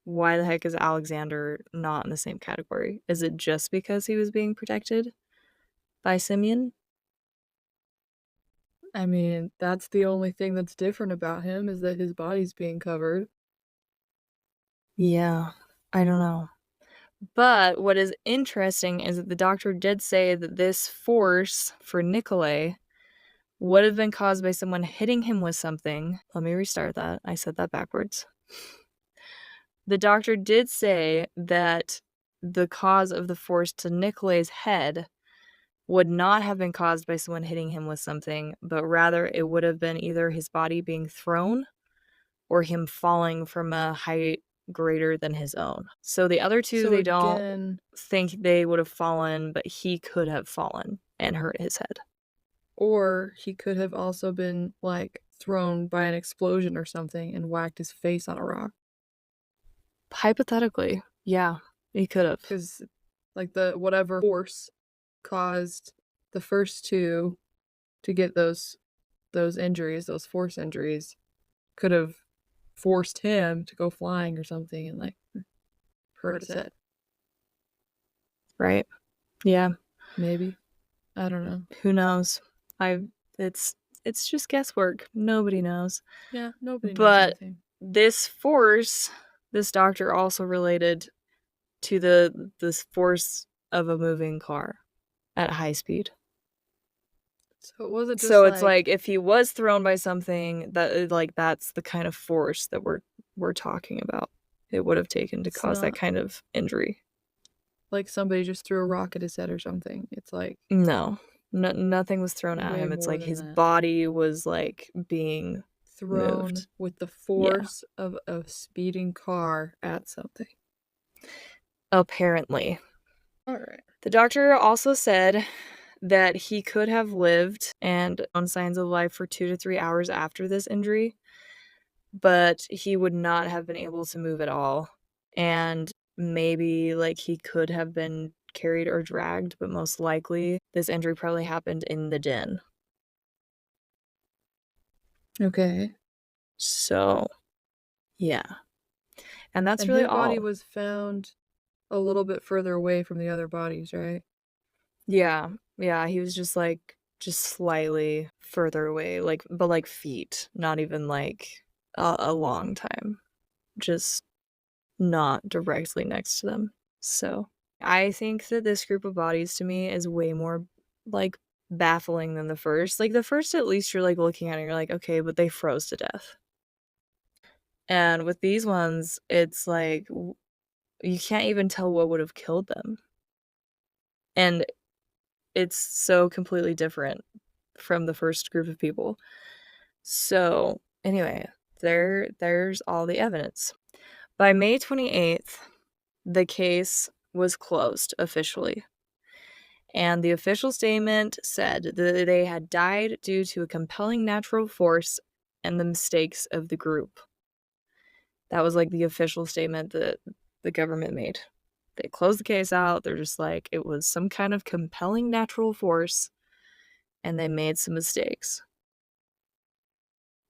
S1: why the heck is Alexander not in the same category? Is it just because he was being protected by Simeon?
S2: I mean, that's the only thing that's different about him, is that his body's being covered.
S1: Yeah, I don't know. But what is interesting is that the doctor did say that this force for Nikolai would have been caused by someone hitting him with something. Let me restart that. I said that backwards. The doctor did say that the cause of the force to Nikolai's head would not have been caused by someone hitting him with something, but rather it would have been either his body being thrown or him falling from a height greater than his own. So the other two,
S2: So
S1: they don't
S2: again,
S1: think they would have fallen, but he could have fallen and hurt his head.
S2: or he could have also been like thrown by an explosion or something and whacked his face on a rock.
S1: Hypothetically, yeah, he could have.
S2: Because like the whatever force caused the first two to get those injuries, those force injuries, could have forced him to go flying or something and like hurt his head.
S1: Right? Yeah.
S2: Maybe. I don't know.
S1: Who knows? I it's just guesswork. Nobody knows.
S2: Yeah, nobody knows
S1: But
S2: anything.
S1: this force, this doctor also related to this force of a moving car at high speed.
S2: So it wasn't just
S1: So it's like if he was thrown by something, that like that's the kind of force that we're talking about. It would have taken to
S2: it's
S1: cause that
S2: not
S1: kind of injury.
S2: like somebody just threw a rock at his head or something. It's like
S1: No. Nothing was thrown at
S2: way
S1: him. It's
S2: more
S1: like
S2: than
S1: his
S2: that.
S1: body was like being
S2: Thrown
S1: moved.
S2: with the
S1: Yeah.
S2: force of a speeding car at something.
S1: Apparently.
S2: All right.
S1: The doctor also said that he could have lived and shown signs of life for 2 to 3 hours after this injury, but he would not have been able to move at all. And maybe like he could have been carried or dragged, but most likely this injury probably happened in the den.
S2: Okay.
S1: So, yeah. And that's
S2: And
S1: really
S2: his body
S1: all.
S2: was found a little bit further away from the other bodies, right?
S1: Yeah. Yeah, he was just slightly further away, like but like feet, not even like a long time. Just not directly next to them. So, I think that this group of bodies to me is way more like baffling than the first. Like the first, at least you're like looking at it, you're like, okay, but they froze to death. And with these ones, it's like you can't even tell what would have killed them. And it's so completely different from the first group of people. So, anyway, there's all the evidence. By May 28th, the case was closed officially. And the official statement said that they had died due to a compelling natural force and the mistakes of the group. That was like the official statement that the government made. They closed the case out. They're just like, it was some kind of compelling natural force and they made some mistakes.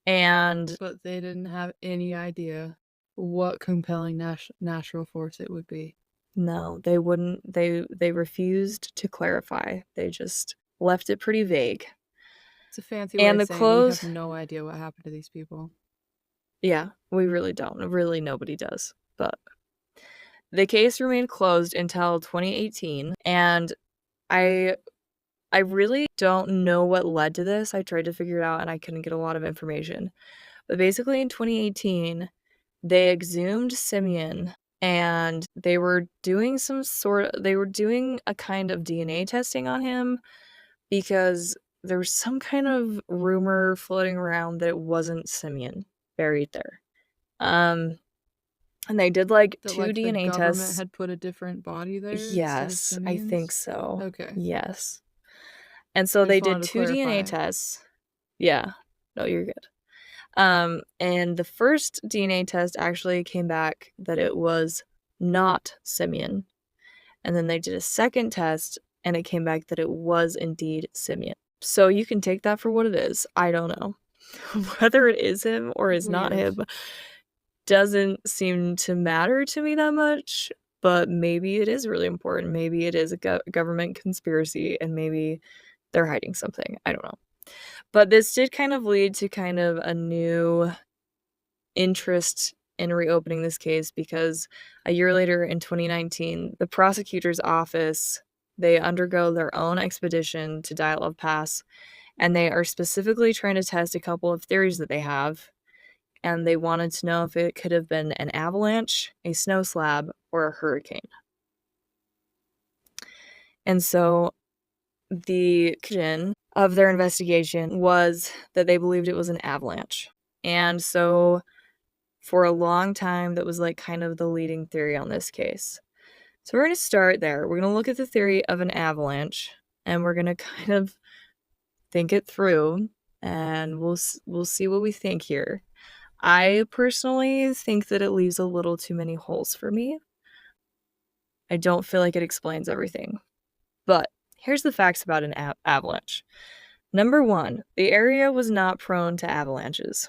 S1: And
S2: But they didn't have any idea what compelling natural force it would be.
S1: no, they wouldn't. They refused to clarify. They just left it pretty vague.
S2: It's a fancy way
S1: And
S2: of
S1: the
S2: saying we have
S1: close,
S2: no idea what happened to these people.
S1: yeah, we really don't. Really, nobody does. but the case remained closed until 2018, and I really don't know what led to this. I tried to figure it out and I couldn't get a lot of information. But basically in 2018, they exhumed Simeon and they were doing a kind of DNA testing on him because there was some kind of rumor floating around that it wasn't Simeon buried there. And they did like
S2: That,
S1: 2
S2: like, the
S1: DNA
S2: government
S1: tests.
S2: had put a different body there instead of
S1: Yes, I think
S2: Simeon's?
S1: so.
S2: Okay.
S1: Yes. And so
S2: I
S1: they
S2: just
S1: did
S2: wanted to
S1: 2 DNA
S2: clarify.
S1: tests. Yeah. No, you're good. And the first DNA test actually came back that it was not Simeon. And then they did a second test and it came back that it was indeed Simeon. So you can take that for what it is. I don't know. Whether it is him or is not
S2: Weird.
S1: him doesn't seem to matter to me that much, but maybe it is really important. Maybe it is a government conspiracy and maybe they're hiding something. I don't know. But this did kind of lead to kind of a new interest in reopening this case because a year later in 2019, the prosecutor's office, they undergo their own expedition to Dyatlov Pass, and they are specifically trying to test a couple of theories that they have, and they wanted to know if it could have been an avalanche, a snow slab, or a hurricane. And so the conclusion of their investigation was that they believed it was an avalanche. And so for a long time, that was like kind of the leading theory on this case. So we're going to start there. We're going to look at the theory of an avalanche and we're going to kind of think it through and we'll see what we think here. I personally think that it leaves a little too many holes for me. I don't feel like it explains everything. But here's the facts about an avalanche. Number 1, the area was not prone to avalanches.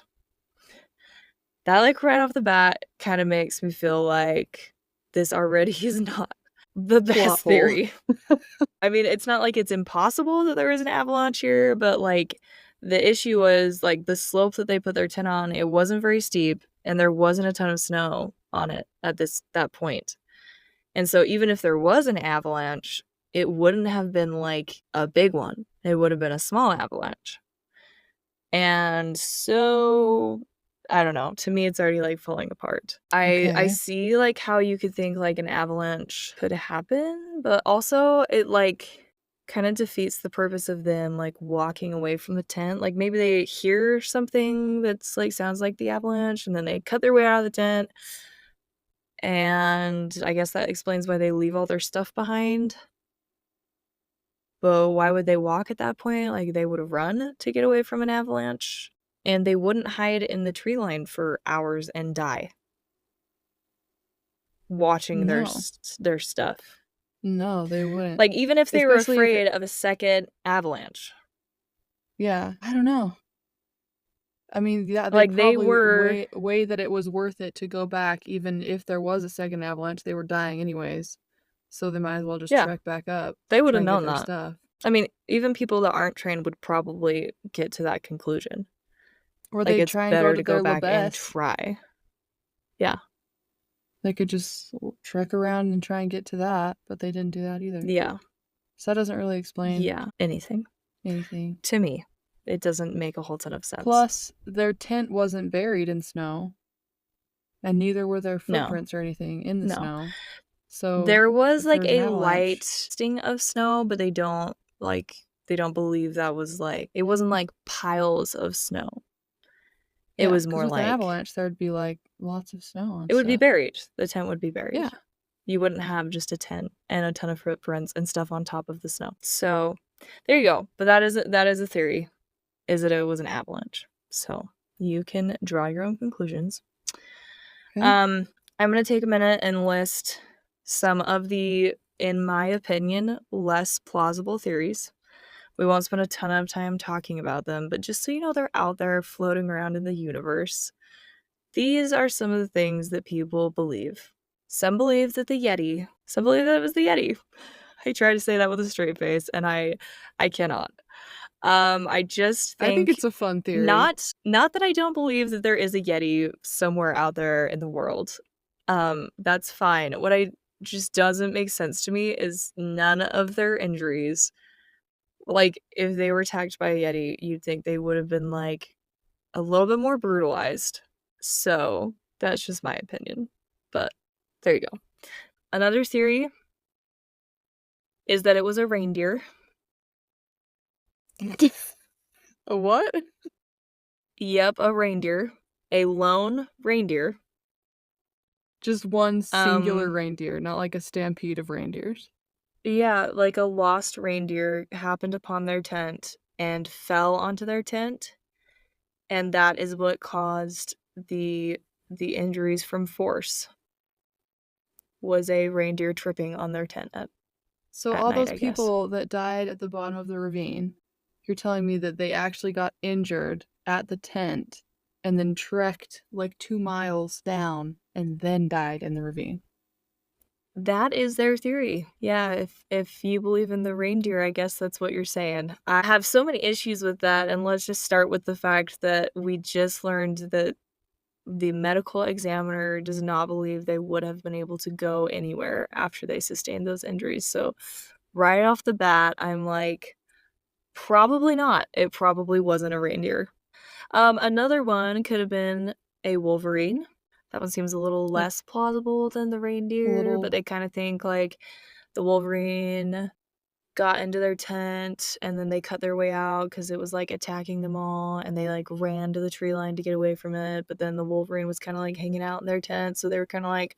S1: That, like, right off the bat kind of makes me feel like this already is not the best theory. I mean, it's not like it's impossible that there is an avalanche here, but, like, the issue was, like, the slope that they put their tent on, it wasn't very steep, and there wasn't a ton of snow on it at that point. And so even if there was an avalanche, it wouldn't have been, like, a big one. It would have been a small avalanche. And so I don't know. To me, it's already, like, falling apart. I see, like, how you could think, like, an avalanche could happen, but also it, like, kinda defeats the purpose of them, like, walking away from the tent. Like, maybe they hear something that's, like, sounds like the avalanche, and then they cut their way out of the tent, and I guess that explains why they leave all their stuff behind. But why would they walk at that point? Like, they would run to get away from an avalanche, and they wouldn't hide in the tree line for hours and die watching
S2: No.
S1: their stuff.
S2: No, they wouldn't.
S1: Like, even if they were
S2: Especially if
S1: afraid of a second avalanche.
S2: Yeah, I don't know. I mean, yeah, they
S1: Like, they
S2: probably
S1: were
S2: weigh that it was worth it to go back even if there was a second avalanche, they were dying anyways. So they might as well just
S1: Yeah.
S2: trek back up,
S1: They would
S2: try
S1: have
S2: and get
S1: known
S2: their
S1: that.
S2: stuff.
S1: I mean, even people that aren't trained would probably get to that conclusion.
S2: Or
S1: Like,
S2: they'd
S1: it's
S2: try and go
S1: better
S2: to
S1: to go
S2: their
S1: back and
S2: best.
S1: try. Yeah.
S2: They could just trek around and try and get to that, but they didn't do that either.
S1: Yeah.
S2: So that doesn't really explain
S1: anything. To me, it doesn't make a whole ton of sense.
S2: Plus, their tent wasn't buried in snow, and neither were their
S1: No.
S2: footprints or anything in the
S1: No.
S2: snow. So
S1: There was,
S2: if
S1: like,
S2: there's an
S1: a light
S2: avalanche
S1: sting of snow, but they don't believe that was, like, it wasn't, like, piles of snow. It was
S2: 'cause
S1: more
S2: with an
S1: like
S2: avalanche, there'd be, like, lots of snow on
S1: it would be
S2: stuff.
S1: buried. The tent would be buried.
S2: Yeah.
S1: You wouldn't have just a tent and a ton of footprints and stuff on top of the snow. So, there you go. But that is a theory, is that it was an avalanche. So, you can draw your own conclusions.
S2: Okay.
S1: I'm gonna take a minute and list some of the, in my opinion, less plausible theories. We won't spend a ton of time talking about them, but just so you know, they're out there floating around in the universe. These are some of the things that people believe. Some believe that some believe that it was the Yeti. I try to say that with a straight face, and I cannot. I just
S2: I think
S1: think
S2: it's a fun theory.
S1: not that I don't believe that there is a Yeti somewhere out there in the world. That's fine. What I just doesn't make sense to me is none of their injuries, like, if they were attacked by a Yeti, you'd think they would have been, like, a little bit more brutalized. So, that's just my opinion. But there you go. Another theory is that it was a reindeer.
S2: A what?
S1: Yep, a reindeer. A lone reindeer.
S2: Just one singular
S1: Um,
S2: reindeer, not like a stampede of reindeers.
S1: yeah, like a lost reindeer happened upon their tent and fell onto their tent, and that is what caused the injuries from force. Was a reindeer tripping on their tent
S2: So
S1: at
S2: all
S1: night,
S2: those
S1: I guess.
S2: people that died at the bottom of the ravine, you're telling me that they actually got injured at the tent and then trekked like 2 miles down and then died in the ravine.
S1: That is their theory. Yeah, if you believe in the reindeer, I guess that's what you're saying. I have so many issues with that, and let's just start with the fact that we just learned that the medical examiner does not believe they would have been able to go anywhere after they sustained those injuries. So, right off the bat, I'm like, probably not. It probably wasn't a reindeer. Another one could have been a wolverine. That one seems a little
S2: A,
S1: less plausible than the
S2: a
S1: reindeer, but
S2: little
S1: they kind of think like the wolverine got into their tent and then they cut their way out because it was like attacking them all and they like ran to the tree line to get away from it. But then the wolverine was kind of like hanging out in their tent. So they were kind of like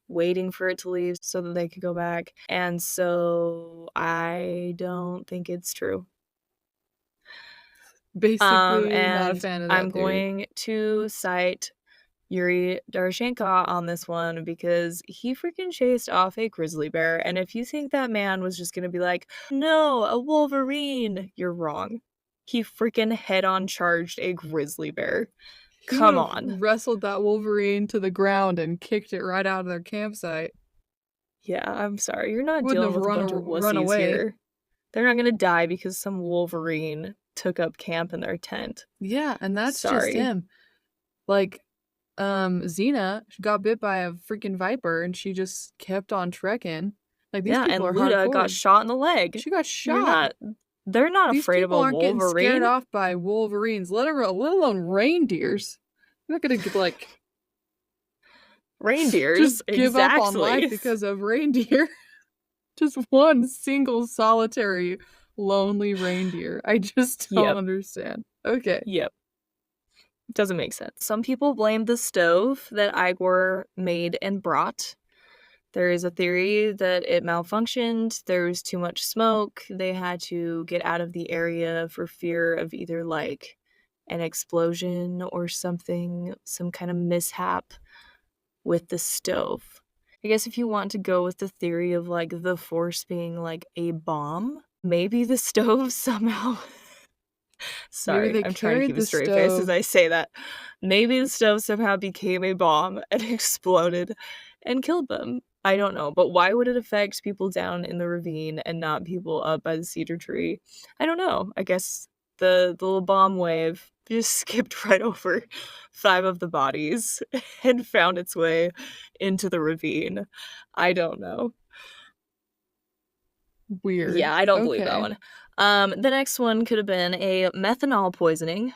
S1: waiting for it to leave so that they could go back. And so I don't think it's true.
S2: basically not a
S1: And
S2: fan of
S1: I'm
S2: that theory.
S1: going to cite Yuri Doroshenko on this one because he freaking chased off a grizzly bear. And if you think that man was just gonna be like, no, a wolverine, you're wrong. He freaking head on charged a grizzly bear.
S2: He would
S1: Come
S2: have
S1: on.
S2: wrestled that wolverine to the ground and kicked it right out of their campsite.
S1: Yeah, I'm sorry. You're not
S2: Wouldn't
S1: dealing
S2: have
S1: with a bunch of
S2: run
S1: wussies
S2: away.
S1: here. They're not gonna die because some wolverine took up camp in their tent.
S2: Yeah, and that's just
S1: Sorry.
S2: him. Like, Xena got bit by a freaking viper and she just kept on trekking. Like, these
S1: Yeah,
S2: people
S1: and
S2: are
S1: Luda got
S2: hardcore.
S1: shot in the leg.
S2: She got
S1: You're
S2: shot.
S1: not They're not
S2: These
S1: afraid of
S2: people
S1: a
S2: aren't getting scared
S1: wolverine.
S2: off by wolverines, let alone reindeers. They're not gonna get, like, just
S1: Reindeers,
S2: give up on life
S1: exactly.
S2: because of reindeer. Just one single solitary lonely reindeer. I just don't
S1: Yep,
S2: understand. Okay.
S1: yep. Doesn't make sense. Some people blame the stove that Igor made and brought. There is a theory that it malfunctioned, there was too much smoke, they had to get out of the area for fear of either, like, an explosion or something, some kind of mishap with the stove. I guess if you want to go with the theory of, like, the force being, like, a bomb, maybe the stove somehow
S2: Maybe
S1: sorry,
S2: they
S1: I'm trying to
S2: carried
S1: keep a
S2: the
S1: straight face as
S2: stove.
S1: I say that. Maybe the stove somehow became a bomb and exploded and killed them. I don't know, but why would it affect people down in the ravine and not people up by the cedar tree? I don't know. I guess the little bomb wave just skipped right over 5 of the bodies and found its way into the ravine. I don't know.
S2: Weird.
S1: Yeah, I don't believe that
S2: Okay.
S1: one. The next one could have been a methanol poisoning.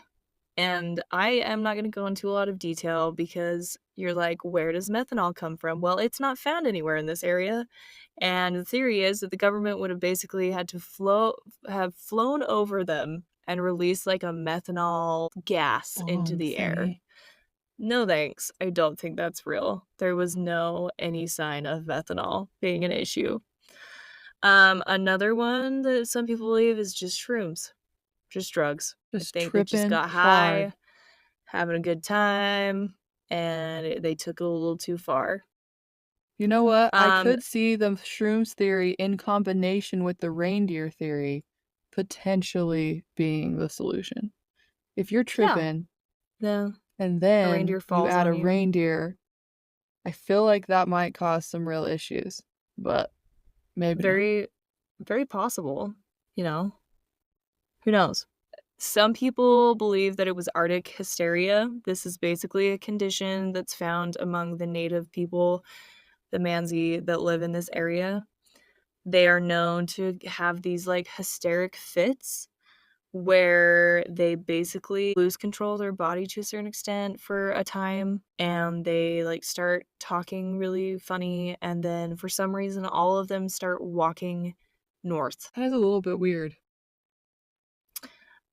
S1: And I am not going to go into a lot of detail because you're like, where does methanol come from? Well, it's not found anywhere in this area. And the theory is that the government would have basically had to have flown over them and released like a methanol gas into
S2: Bomb
S1: the air.
S2: thingy.
S1: No thanks. I don't think that's real. There was no any sign of methanol being an issue. Another one that some people believe is just shrooms, just drugs. I
S2: Just
S1: think they just
S2: tripping
S1: got
S2: hard.
S1: high, having a good time, and they took it a little too far.
S2: You know what? I
S1: Um,
S2: could see the shrooms theory in combination with the reindeer theory potentially being the solution. If you're
S1: yeah,
S2: tripping
S1: the
S2: and
S1: a
S2: then
S1: reindeer
S2: you
S1: falls
S2: add
S1: on
S2: a
S1: you.
S2: reindeer, I feel like that might cause some real issues, but maybe not.
S1: Very, very possible. You know, who knows? Some people believe that it was Arctic hysteria. This is basically a condition that's found among the native people, the Mansi, that live in this area. They are known to have these, like, hysteric fits where they basically lose control of their body to a certain extent for a time, and they, like, start talking really funny, and then for some reason, all of them start walking north.
S2: That is a little bit weird.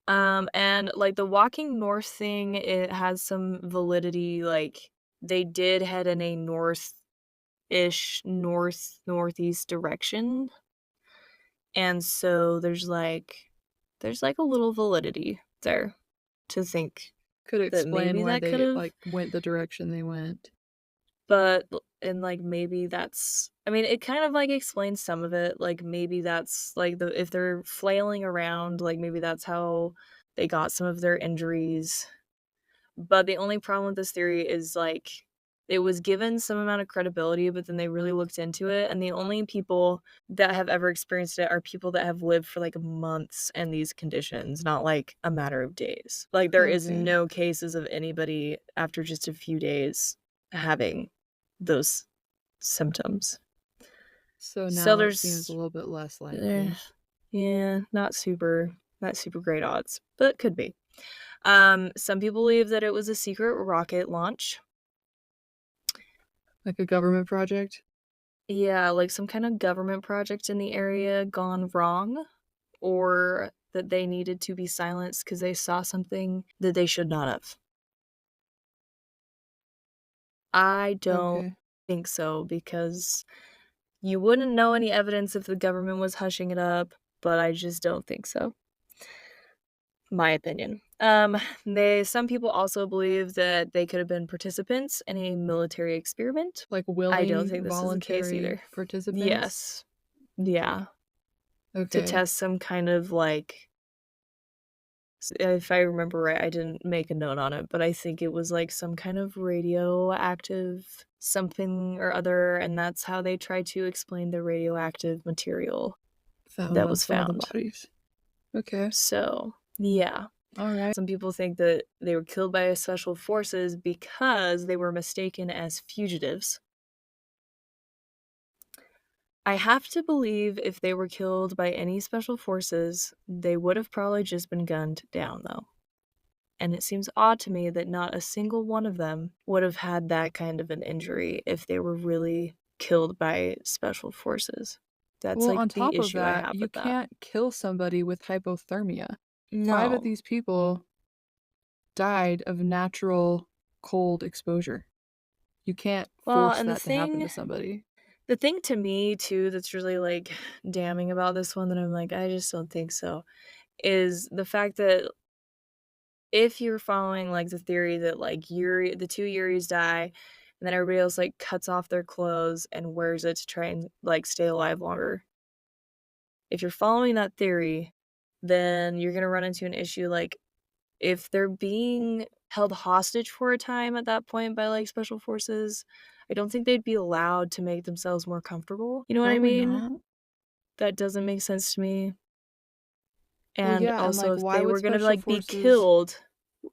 S1: And, like, the walking north thing, it has some validity, like, they did head in a north-ish, northeast direction, and so there's, like, a little validity there to think
S2: Could
S1: that
S2: explain
S1: maybe
S2: why
S1: that
S2: they,
S1: could've
S2: like, went the direction they went.
S1: but and, like, maybe that's I mean, it kind of, like, explains some of it, like, maybe that's, like, if they're flailing around, like, maybe that's how they got some of their injuries. But the only problem with this theory is, like, it was given some amount of credibility, but then they really looked into it, and the only people that have ever experienced it are people that have lived for, like, months in these conditions, not, like, a matter of days. Like, there is
S2: Okay.
S1: no cases of anybody after just a few days having those symptoms.
S2: So
S1: So
S2: now it seems a
S1: there's
S2: little bit less
S1: eh,
S2: likely.
S1: yeah, not super great odds, but could be. Some people believe that it was a secret rocket launch.
S2: Like a government project?
S1: Yeah, like some kind of government project in the area gone wrong, or that they needed to be silenced because they saw something that they should not have. I don't
S2: Okay.
S1: think so because you wouldn't know any evidence if the government was hushing it up, but I just don't think so. My opinion. Some people also believe that they could have been participants in a military experiment.
S2: Like
S1: I don't
S2: willing,
S1: think this is the case
S2: voluntary
S1: either.
S2: participants?
S1: Yes. Yeah. To
S2: Okay.
S1: test some kind of, like if I remember right, I didn't make a note on it, but I think it was, like, some kind of radioactive something or other, and that's how they tried to explain the radioactive material
S2: Found
S1: that
S2: on
S1: was
S2: some of the
S1: found.
S2: bodies. Okay.
S1: So, yeah.
S2: Alright.
S1: Some people think that they were killed by special forces because they were mistaken as fugitives. I have to believe if they were killed by any special forces, they would have probably just been gunned down, though. And it seems odd to me that not a single one of them would have had that kind of an injury if they were really killed by special forces. That's,
S2: Well,
S1: like,
S2: on
S1: the
S2: top of
S1: issue I
S2: that,
S1: have
S2: you
S1: with that.
S2: can't kill somebody with hypothermia. 5 of
S1: No.
S2: these people died of natural cold exposure. You can't
S1: Well,
S2: force
S1: and the
S2: that to happen
S1: thing
S2: to somebody.
S1: the thing to me too that's really, like, damning about this one that I'm like, "I just don't think so," is the fact that if you're following, like, the theory that, like, Yuri the 2 Yuris die, and then everybody else, like, cuts off their clothes and wears it to try and, like, stay alive longer. If you're following that theory, then you're gonna run into an issue, like, if they're being held hostage for a time at that point by, like, special forces, I don't think they'd be allowed to make themselves more comfortable, you know what I
S2: Probably
S1: mean?
S2: not.
S1: That doesn't make sense to me,
S2: Well,
S1: and
S2: yeah, and,
S1: also
S2: like,
S1: if
S2: why
S1: they
S2: would
S1: were gonna,
S2: special
S1: like, be
S2: forces
S1: killed,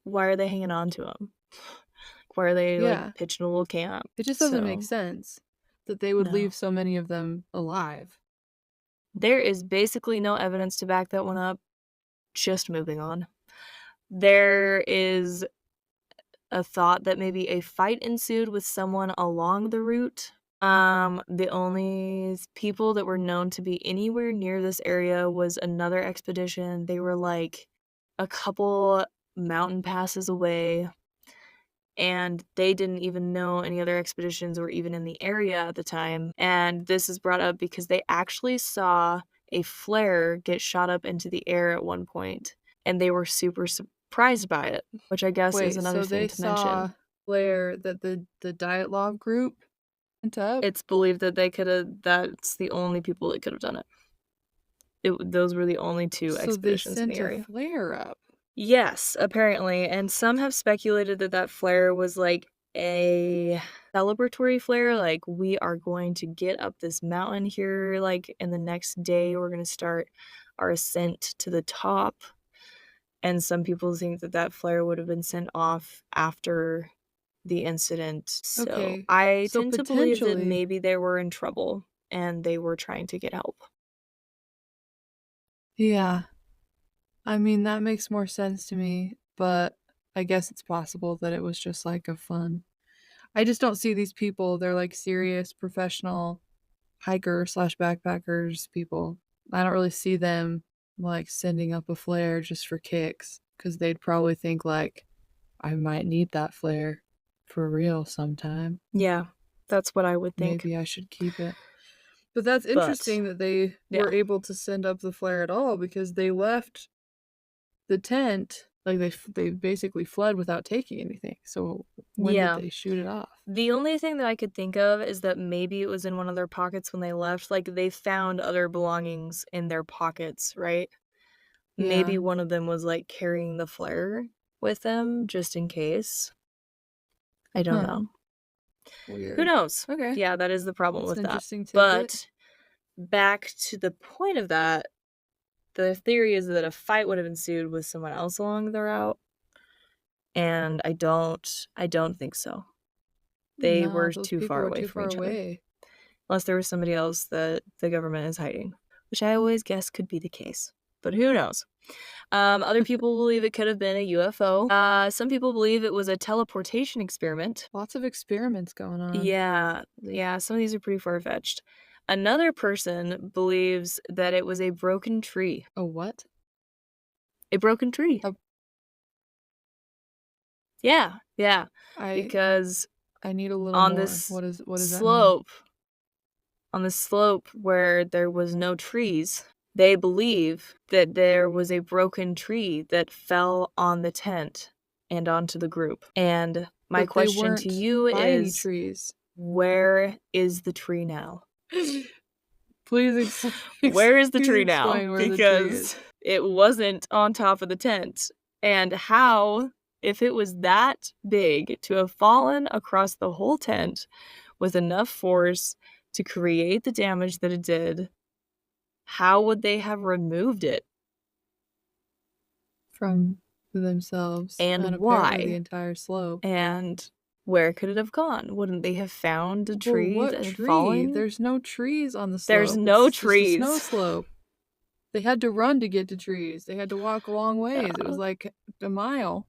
S1: why are they hanging on to them? Why are they, like,
S2: Yeah,
S1: pitching a little camp?
S2: it just doesn't make
S1: So,
S2: sense that they would
S1: no.
S2: leave so many of them alive.
S1: There is basically no evidence to back that one up, just moving on. There is a thought that maybe a fight ensued with someone along the route. The only people that were known to be anywhere near this area was another expedition. They were, like, a couple mountain passes away, and they didn't even know any other expeditions were even in the area at the time, and this is brought up because they actually saw a flare get shot up into the air at one point, and they were super surprised by it, which I guess is
S2: Wait,
S1: another
S2: so
S1: thing
S2: they
S1: to mention.
S2: saw Blair that the Dyatlov group went up?
S1: It's believed that that's the only people that could have done it. Those were the only 2
S2: So they
S1: expeditions in the
S2: sent a
S1: area.
S2: flare up.
S1: Yes, apparently, and some have speculated that that flare was, like, a celebratory flare, like, "We are going to get up this mountain here, like, in the next day, we're gonna start our ascent to the top," And some people think that that flare would have been sent off after the incident. So
S2: Okay.
S1: I
S2: So
S1: tend to believe that
S2: potentially,
S1: maybe they were in trouble and they were trying to get help.
S2: yeah. I mean, that makes more sense to me, but I guess it's possible that it was just like a fun. I just don't see these people. They're like serious professional hiker slash backpackers people. I don't really see them like sending up a flare just for kicks because they'd probably think like I might need that flare for real sometime.
S1: Yeah, that's what I would think.
S2: Maybe I should keep it. But that's
S1: But
S2: interesting that they
S1: yeah.
S2: were able to send up the flare at all because they left the tent like they basically fled without taking anything. So when did
S1: Yeah.
S2: they shoot it off?
S1: The only thing that I could think of is that maybe it was in one of their pockets when they left. Like, they found other belongings in their pockets, right?
S2: Yeah.
S1: Maybe one of them was, like, carrying the flare with them just in case. I don't
S2: Huh.
S1: know. Who
S2: Weird.
S1: knows?
S2: Okay.
S1: Yeah, that is the problem
S2: That's
S1: with
S2: an
S1: that.
S2: interesting tidbit.
S1: But back to the point of that, the theory is that a fight would have ensued with someone else along the route, and I don't think so. They
S2: No,
S1: were
S2: those
S1: too
S2: people
S1: far
S2: were
S1: away
S2: too
S1: from
S2: far
S1: each other.
S2: away.
S1: Unless there was somebody else that the government is hiding, which I always guess could be the case, but who knows? Other people believe it could have been a UFO. Some people believe it was a teleportation experiment.
S2: Lots of experiments going on.
S1: Yeah, some of these are pretty far-fetched. Another person believes that it was a broken tree.
S2: A what?
S1: A broken tree.
S2: A,
S1: Yeah,
S2: I
S1: because
S2: I need a little
S1: on
S2: more.
S1: this
S2: What does that mean?
S1: slope on the slope where there was no trees, they believe that there was a broken tree that fell on the tent and onto the group. And my
S2: But they
S1: question to
S2: weren't
S1: you
S2: by any
S1: is,
S2: trees.
S1: where is the tree now?
S2: Please
S1: Where is the
S2: please
S1: tree now?
S2: explain where the tree is.
S1: Because it wasn't on top of the tent. And how, if it was that big to have fallen across the whole tent with enough force to create the damage that it did, how would they have removed it?
S2: From themselves and
S1: And
S2: apparently the
S1: why?
S2: entire slope.
S1: And where could it have gone? Wouldn't they have found a
S2: Well,
S1: tree
S2: what
S1: that had
S2: tree?
S1: fallen?
S2: There's no trees on the
S1: There's
S2: slope.
S1: no
S2: It's just a snow
S1: trees.
S2: slope. They had to run to get to trees. They had to walk a long ways. It was like a mile.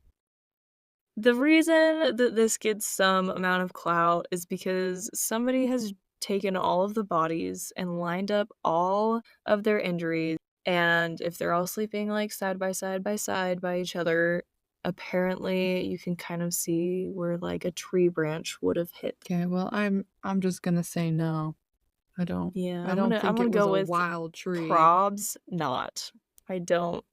S1: The reason that this gets some amount of clout is because somebody has taken all of the bodies and lined up all of their injuries, and if they're all sleeping, like, side by side by side by each other, apparently you can kind of see where, like, a tree branch would have hit.
S2: Okay, well, I'm just gonna say no. I don't
S1: Yeah,
S2: I
S1: I'm
S2: don't
S1: gonna I'm
S2: think
S1: gonna
S2: it was
S1: go
S2: a
S1: with
S2: wild tree.
S1: probs not. I don't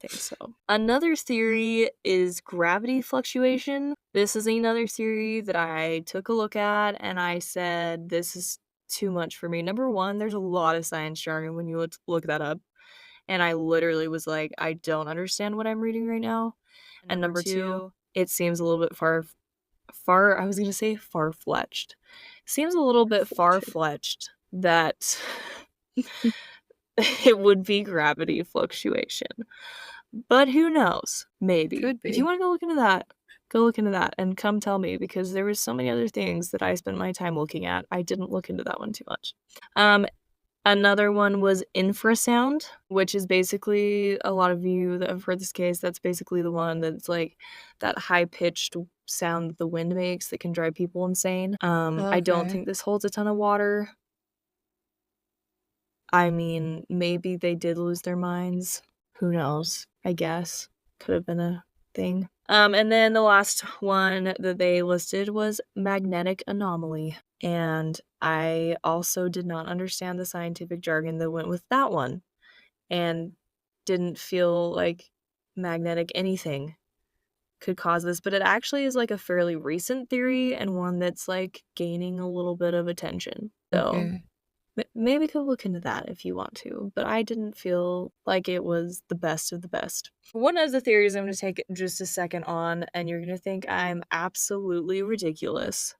S1: think so. Another theory is gravity fluctuation. This is another theory that I took a look at and I said, this is too much for me. Number one, there's a lot of science jargon when you look that up. And I literally was like, I don't understand what I'm reading right now. And number two, it seems a little bit I was going to say far-fetched. Seems a little bit far-fetched that it would be gravity fluctuation. But who knows? Maybe.
S2: Could
S1: If you
S2: be.
S1: wanna go look into that, go look into that and come tell me because there was so many other things that I spent my time looking at. I didn't look into that one too much. Um, Another one was infrasound, which is basically a lot of you that have heard this case, that's basically the one that's, like, that high-pitched sound that the wind makes that can drive people insane. I don't
S2: Okay.
S1: think this holds a ton of water. I mean, maybe they did lose their minds. Who knows? I guess. Could have been a thing. And then the last one that they listed was magnetic anomaly. And I also did not understand the scientific jargon that went with that one and didn't feel like magnetic anything could cause this, but it actually is like a fairly recent theory and one that's like gaining a little bit of attention. So
S2: Okay.
S1: maybe go look into that if you want to, but I didn't feel like it was the best of the best. One of the theories I'm going to take just a second on, and you're going to think I'm absolutely ridiculous,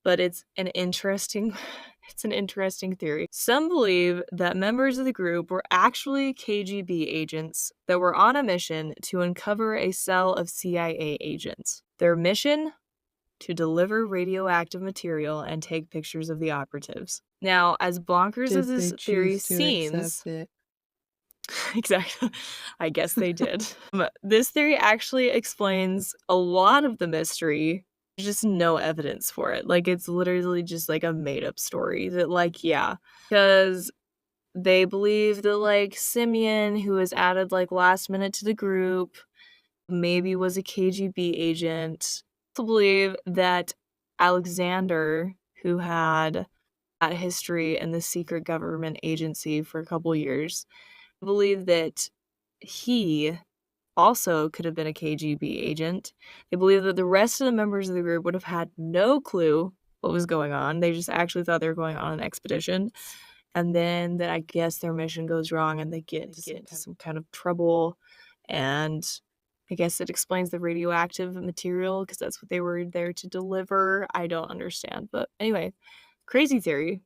S1: but it's an interesting It's an interesting theory. Some believe that members of the group were actually KGB agents that were on a mission to uncover a cell of CIA agents. Their mission? To deliver radioactive material and take pictures of the operatives. Now, as bonkers as
S2: Did they
S1: this theory
S2: choose to
S1: seems,
S2: accept it?
S1: exactly, I guess they did. This theory actually explains a lot of the mystery. There's just no evidence for it. Like, it's literally just like a made up story that, like, yeah, because they believe that, like, Simeon, who was added, like, last minute to the group, maybe was a KGB agent. To believe that Alexander, who had that history in the secret government agency for a couple years, believe that he also could have been a KGB agent. They believe that the rest of the members of the group would have had no clue what was going on. They just actually thought they were going on an expedition. And then that I guess their mission goes wrong and they get into some kind of trouble. And I guess it explains the radioactive material because that's what they were there to deliver. I don't understand. But anyway, crazy theory.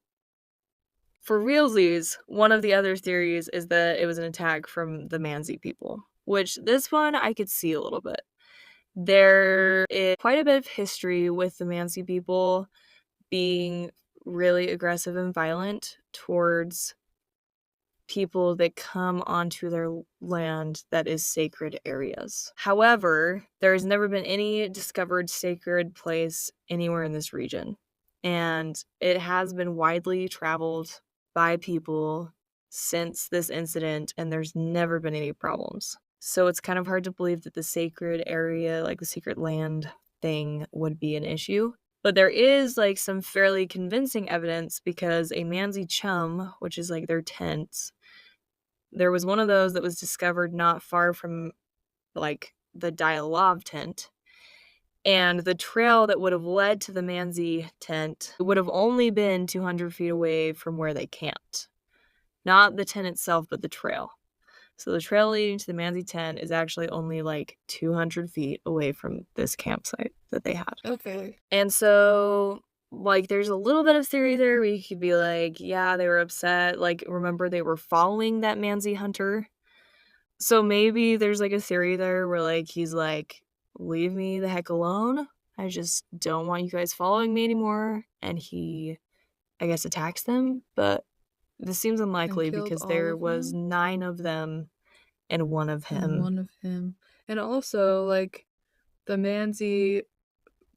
S1: For realsies, one of the other theories is that it was an attack from the Mansi people, which this one I could see a little bit. There is quite a bit of history with the Mansi people being really aggressive and violent towards people that come onto their land that is sacred areas. However, there has never been any discovered sacred place anywhere in this region, and it has been widely traveled by people since this incident, and there's never been any problems. So it's kind of hard to believe that the sacred area, like the secret land thing, would be an issue. But there is, like, some fairly convincing evidence because a Mansi chum, which is, like, their tents, there was one of those that was discovered not far from, like, the Dyatlov tent, and the trail that would have led to the Mansi tent would have only been 200 feet away from where they camped. Not the tent itself, but the trail. So the trail leading to the Mansi tent is actually only, like, 200 feet away from this campsite that they had.
S2: Okay.
S1: And so, like, there's a little bit of theory there where you could be like, yeah, they were upset. Like, remember they were following that Mansi hunter? So maybe there's, like, a theory there where, like, he's like, leave me the heck alone. I just don't want you guys following me anymore. And he, I guess, attacks them. But this seems
S2: And
S1: unlikely
S2: killed
S1: because
S2: all
S1: there
S2: of
S1: was
S2: them?
S1: 9 of them and 1 of
S2: And
S1: him.
S2: one of him. And also, like, the Mansi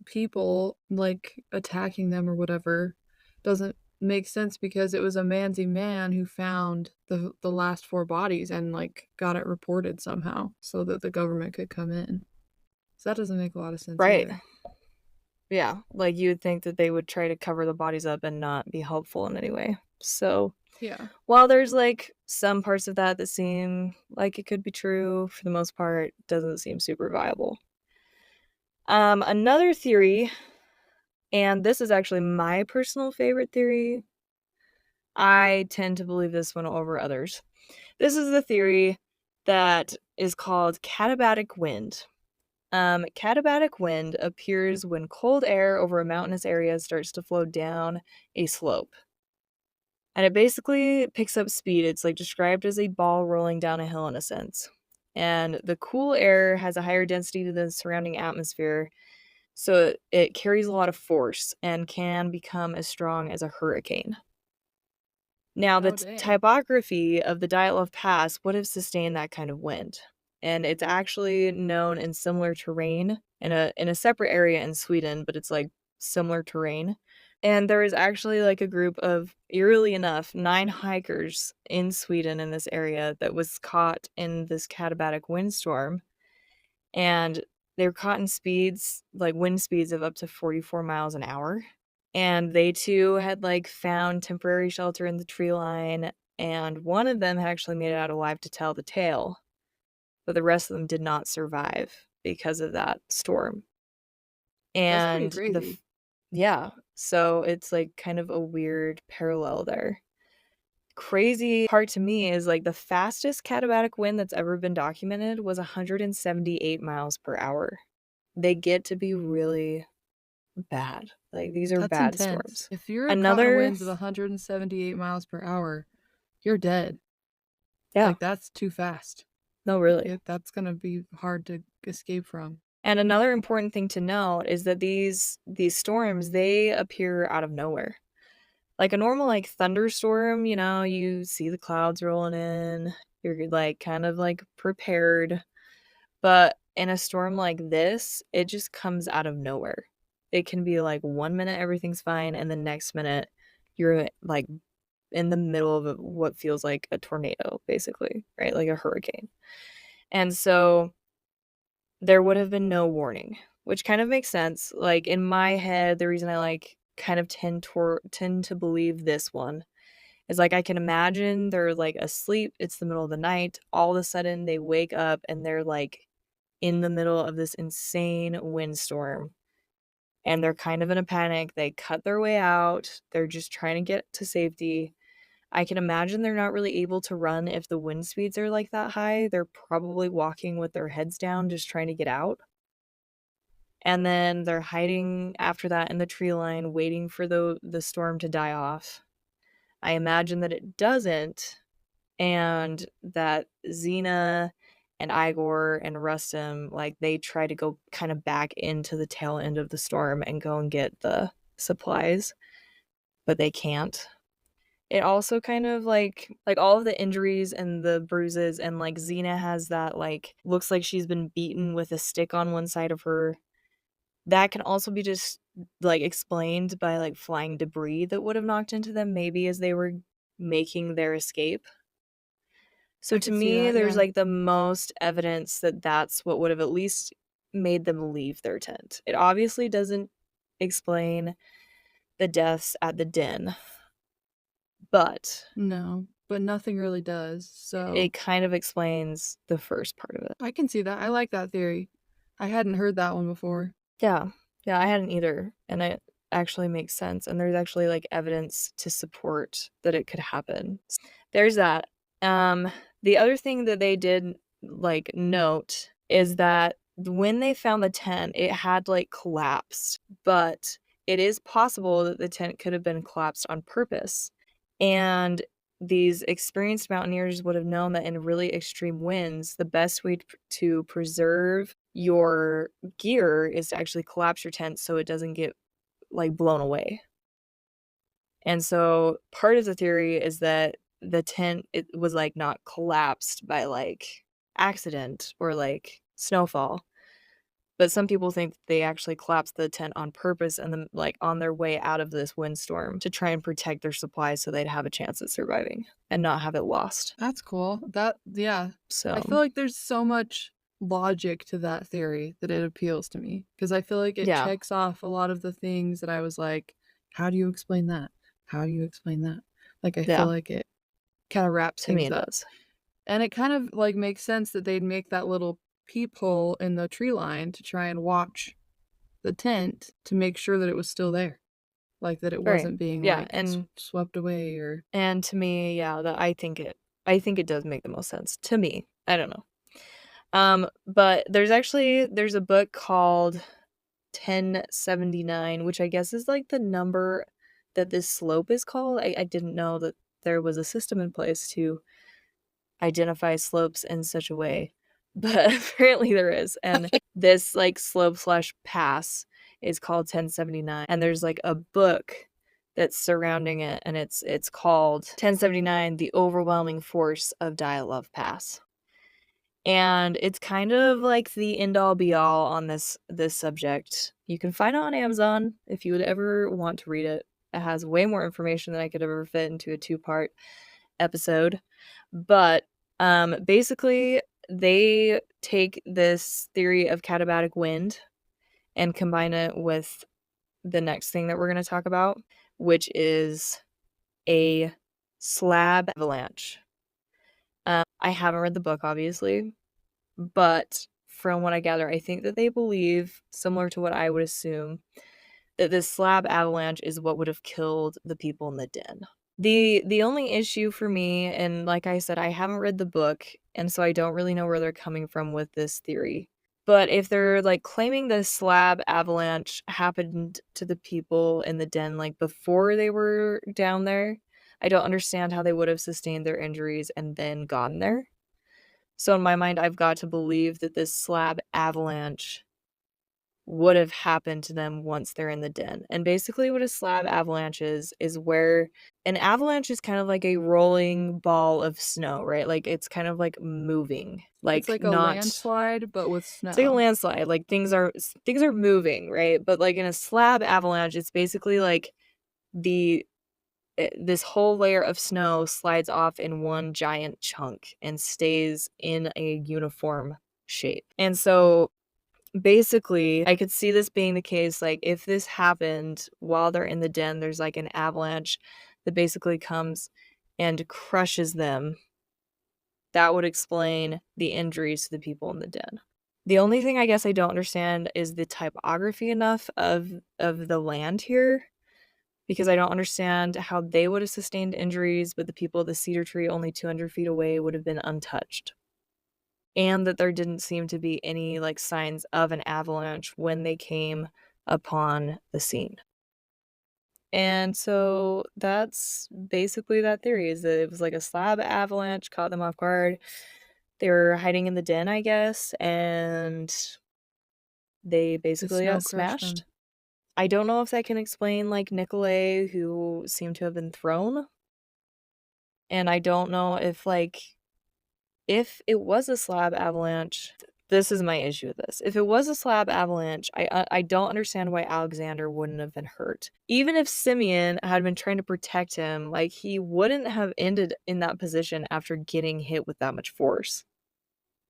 S2: people, like, attacking them or whatever doesn't make sense because it was a Mansi man who found the last 4 bodies and, like, got it reported somehow so that the government could come in. So that doesn't make a lot of sense
S1: Right.
S2: either.
S1: Yeah, like, you would think that they would try to cover the bodies up and not be helpful in any way. So,
S2: Yeah.
S1: while there's, like, some parts of that that seem like it could be true, for the most part, doesn't seem super viable. Another theory, and this is actually my personal favorite theory, I tend to believe this one over others. This is the theory that is called katabatic wind. Katabatic wind appears when cold air over a mountainous area starts to flow down a slope. And it basically picks up speed. It's like described as a ball rolling down a hill in a sense. And the cool air has a higher density to the surrounding atmosphere, so it carries a lot of force and can become as strong as a hurricane. Now, the
S2: Oh, dang.
S1: typography of the Dyatlov Pass would have sustained that kind of wind, and it's actually known in similar terrain in a separate area in Sweden, but it's, like, similar terrain. And there is actually, like, a group of, eerily enough, 9 hikers in Sweden in this area that was caught in this katabatic windstorm, and they were caught in speeds, like, wind speeds of up to 44 miles an hour. And they too had, like, found temporary shelter in the tree line, and one of them had actually made it out alive to tell the tale, but the rest of them did not survive because of that storm.
S2: That's pretty
S1: And
S2: crazy.
S1: yeah, so it's, like, kind of a weird parallel there. Crazy part to me is, like, the fastest katabatic wind that's ever been documented was 178 miles per hour. They get to be really, bad. Like, these are
S2: That's
S1: bad
S2: intense.
S1: storms.
S2: If you're caught in
S1: Another
S2: winds of 178 miles per hour, you're dead.
S1: Yeah,
S2: Like, that's too fast.
S1: no, really.
S2: That's gonna be hard to escape from.
S1: And another important thing to note is that these storms, they appear out of nowhere. Like a normal, like, thunderstorm, you know, you see the clouds rolling in, you're, like, kind of, like, prepared. But in a storm like this, it just comes out of nowhere. It can be like 1 minute everything's fine, and the next minute you're like in the middle of what feels like a tornado, basically, right? Like a hurricane. And so there would have been no warning, which kind of makes sense. Like in my head, the reason I like kind of tend to believe this one is like I can imagine they're like asleep, it's the middle of the night, all of a sudden they wake up and they're like in the middle of this insane windstorm and they're kind of in a panic. They cut their way out. They're just trying to get to safety. I can imagine they're not really able to run if the wind speeds are like that high. They're probably walking with their heads down, just trying to get out. And then they're hiding after that in the tree line, waiting for the storm to die off. I imagine that it doesn't, and that Xena and Igor and Rustum, like, they try to go kind of back into the tail end of the storm and go and get the supplies, but they can't. It also kind of like all of the injuries and the bruises and like Xena has that like looks like she's been beaten with a stick on one side of her. That can also be just like explained by like flying debris that would have knocked into them maybe as they were making their escape. So
S2: I
S1: to
S2: could see
S1: me,
S2: that,
S1: there's
S2: yeah.
S1: like the most evidence that that's what would have at least made them leave their tent. It obviously doesn't explain the deaths at the den, but
S2: No, but nothing really does, so
S1: it kind of explains the first part of it.
S2: I can see that. I like that theory. I hadn't heard that one before.
S1: Yeah. Yeah, I hadn't either, and it actually makes sense, and there's actually, like, evidence to support that it could happen. There's that. Um, the other thing that they did, like, note is that when they found the tent, it had, like, collapsed, but it is possible that the tent could have been collapsed on purpose, and these experienced mountaineers would have known that in really extreme winds, the best way to preserve your gear is to actually collapse your tent so it doesn't get, like, blown away. And so part of the theory is that the tent, it was, like, not collapsed by, like, accident or, like, snowfall, but some people think that they actually collapsed the tent on purpose and then, like, on their way out of this windstorm to try and protect their supplies so they'd have a chance at surviving and not have it lost.
S2: That's cool. Yeah. I feel
S1: So,
S2: like there's so much logic to that theory that it appeals to me because I feel like it
S1: yeah,
S2: checks off a lot of the things that I was like, how do you explain that? How do you explain that? Like, I feel
S1: yeah,
S2: like it kind of wraps
S1: to me
S2: things
S1: it
S2: up.
S1: does.
S2: And it kind of like makes sense that they'd make that little peephole in the tree line to try and watch the tent to make sure that it was still there. Like that it
S1: Right.
S2: wasn't being
S1: Yeah,
S2: like swept away or
S1: and to me, yeah, that I think it does make the most sense to me. I don't know. But there's a book called 1079, which I guess is like the number that this slope is called. I didn't know that there was a system in place to identify slopes in such a way, but apparently there is. And this like slope slash pass is called 1079, and there's like a book that's surrounding it, and it's called 1079: The Overwhelming Force of Dyatlov Pass. And it's kind of like the end all be all on this subject. You can find it on Amazon if you would ever want to read it. It has way more information than I could ever fit into a two-part episode. But basically, they take this theory of katabatic wind and combine it with the next thing that we're going to talk about, which is a slab avalanche. I haven't read the book, obviously, but from what I gather, I think that they believe, similar to what I would assume, that this slab avalanche is what would have killed the people in the den. The only issue for me, and like I said, I haven't read the book, and so I don't really know where they're coming from with this theory. But if they're like claiming the slab avalanche happened to the people in the den like before they were down there, I don't understand how they would have sustained their injuries and then gotten there. So in my mind, I've got to believe that this slab avalanche would have happened to them once they're in the den. And basically what a slab avalanche is where an avalanche is kind of like a rolling ball of snow, right? Like it's kind of like moving,
S2: It's
S1: like
S2: like a
S1: not
S2: landslide, but with
S1: it's like a
S2: snow.
S1: landslide, like things are moving, right? But like in a slab avalanche, it's basically like the this whole layer of snow slides off in one giant chunk and stays in a uniform shape. And so basically, I could see this being the case, like, if this happened while they're in the den, there's, like, an avalanche that basically comes and crushes them. That would explain the injuries to the people in the den. The only thing I guess I don't understand is the typography enough of the land here, because I don't understand how they would have sustained injuries, but the people of the cedar tree only 200 feet away would have been untouched. And that there didn't seem to be any, like, signs of an avalanche when they came upon the scene. And so that's basically that theory, is that it was like a slab avalanche caught them off guard. They were hiding in the den, I guess, and they
S2: The
S1: basically
S2: snow
S1: got
S2: crushed them.
S1: smashed. I don't know if that can explain, like, Nicolay, who seemed to have been thrown, and I don't know if, like, if it was a slab avalanche, this is my issue with this. If it was a slab avalanche, I don't understand why Alexander wouldn't have been hurt. Even if Simeon had been trying to protect him, like, he wouldn't have ended in that position after getting hit with that much force.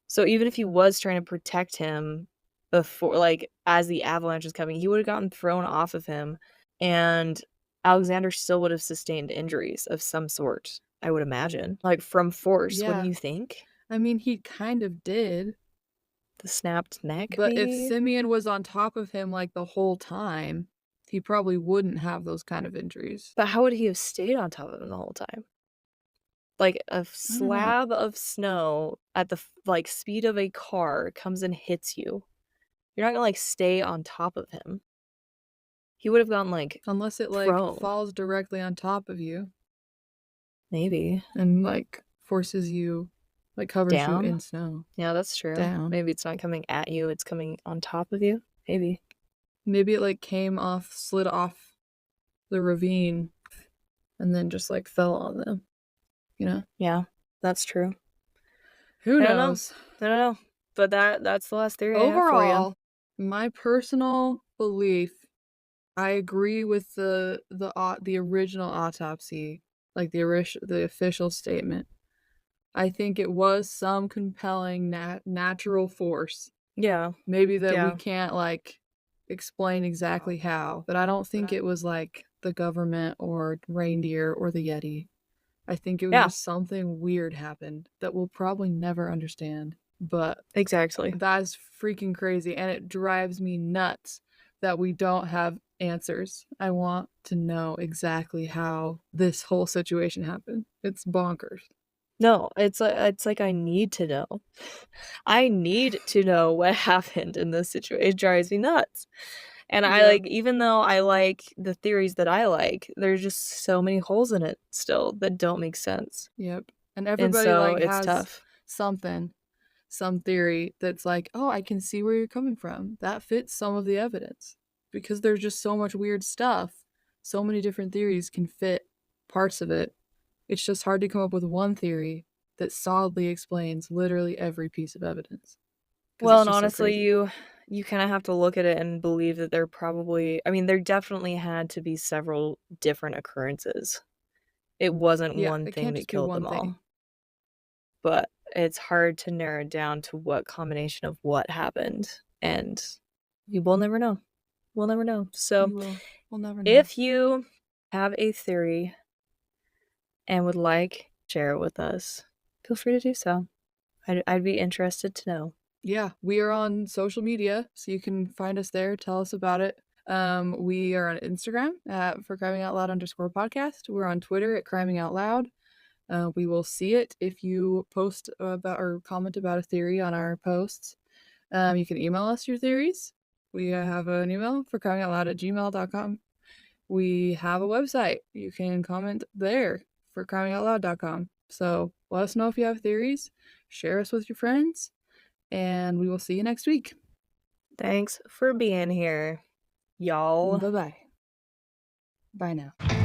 S1: So even if he was trying to protect him before, like, as the avalanche was coming, he would have gotten thrown off of him, and Alexander still would have sustained injuries of some sort, I would imagine. Like, from force, wouldn't
S2: Yeah.
S1: you think?
S2: I mean, he kind of did.
S1: The snapped neck,
S2: But if
S1: maybe?
S2: Simeon was on top of him, like, the whole time, he probably wouldn't have those kind of injuries.
S1: But how would he have stayed on top of him the whole time? Like, a
S2: I don't know.
S1: slab of snow at the like, speed of a car comes and hits you. You're not gonna, like, stay on top of him. He would have gone, like,
S2: Unless it, like,
S1: prone.
S2: falls directly on top of you
S1: Maybe.
S2: and, like, forces you like, covers you
S1: Down?
S2: in snow.
S1: Yeah, that's true.
S2: Down.
S1: Maybe it's not coming at you, it's coming on top of you? Maybe.
S2: Maybe it, like, slid off the ravine and then just, like, fell on them, you know?
S1: Yeah, that's true.
S2: Who
S1: I don't know.
S2: knows?
S1: I don't know. But that's the last theory I have for you.
S2: Overall, my personal belief, I agree with the original autopsy, like, the official statement. I think it was some compelling natural force.
S1: Yeah.
S2: Maybe that we
S1: Yeah.
S2: can't, like, explain exactly how, but I don't think it was, like, the government or reindeer or the Yeti. I think it was
S1: Yeah,
S2: just something weird happened that we'll probably never understand, but
S1: exactly.
S2: that is freaking crazy, and it drives me nuts that we don't have answers. I want to know exactly how this whole situation happened. It's bonkers.
S1: No, it's like I need to know. I need to know what happened in this situation. It drives me nuts. And I
S2: Yep,
S1: like, even though I like the theories that I like, there's just so many holes in it still that don't make sense.
S2: yep. And
S1: And
S2: everybody,
S1: so
S2: like,
S1: it's
S2: has
S1: tough.
S2: something, some theory that's like, "Oh, I can see where you're coming from. That fits some of the evidence." Because there's just so much weird stuff. So many different theories can fit parts of it. It's just hard to come up with one theory that solidly explains literally every piece of evidence because
S1: Well,
S2: it's
S1: and
S2: just so
S1: honestly,
S2: crazy.
S1: you kind of have to look at it and believe that there probably, I mean, there definitely had to be several different occurrences. It wasn't
S2: Yeah,
S1: one
S2: it
S1: thing
S2: can't
S1: that
S2: just be
S1: killed
S2: one
S1: them
S2: thing.
S1: all. But it's hard to narrow it down to what combination of what happened, and you will never know. We'll never know. So,
S2: We'll never know.
S1: if you have a theory and would like to share it with us, feel free to do so. I'd be interested to know.
S2: Yeah, we are on social media, so you can find us there, tell us about it. We are on Instagram at for criming out loud _podcast. We're on Twitter at criming out loud. We will see it if you post about or comment about a theory on our posts. You can email us your theories. We have an email for cryingoutloud@gmail.com. We have a website. You can comment there for cryingoutloud.com. So let us know if you have theories. Share us with your friends. And we will see you next week.
S1: Thanks for being here, y'all.
S2: Bye-bye. Bye now.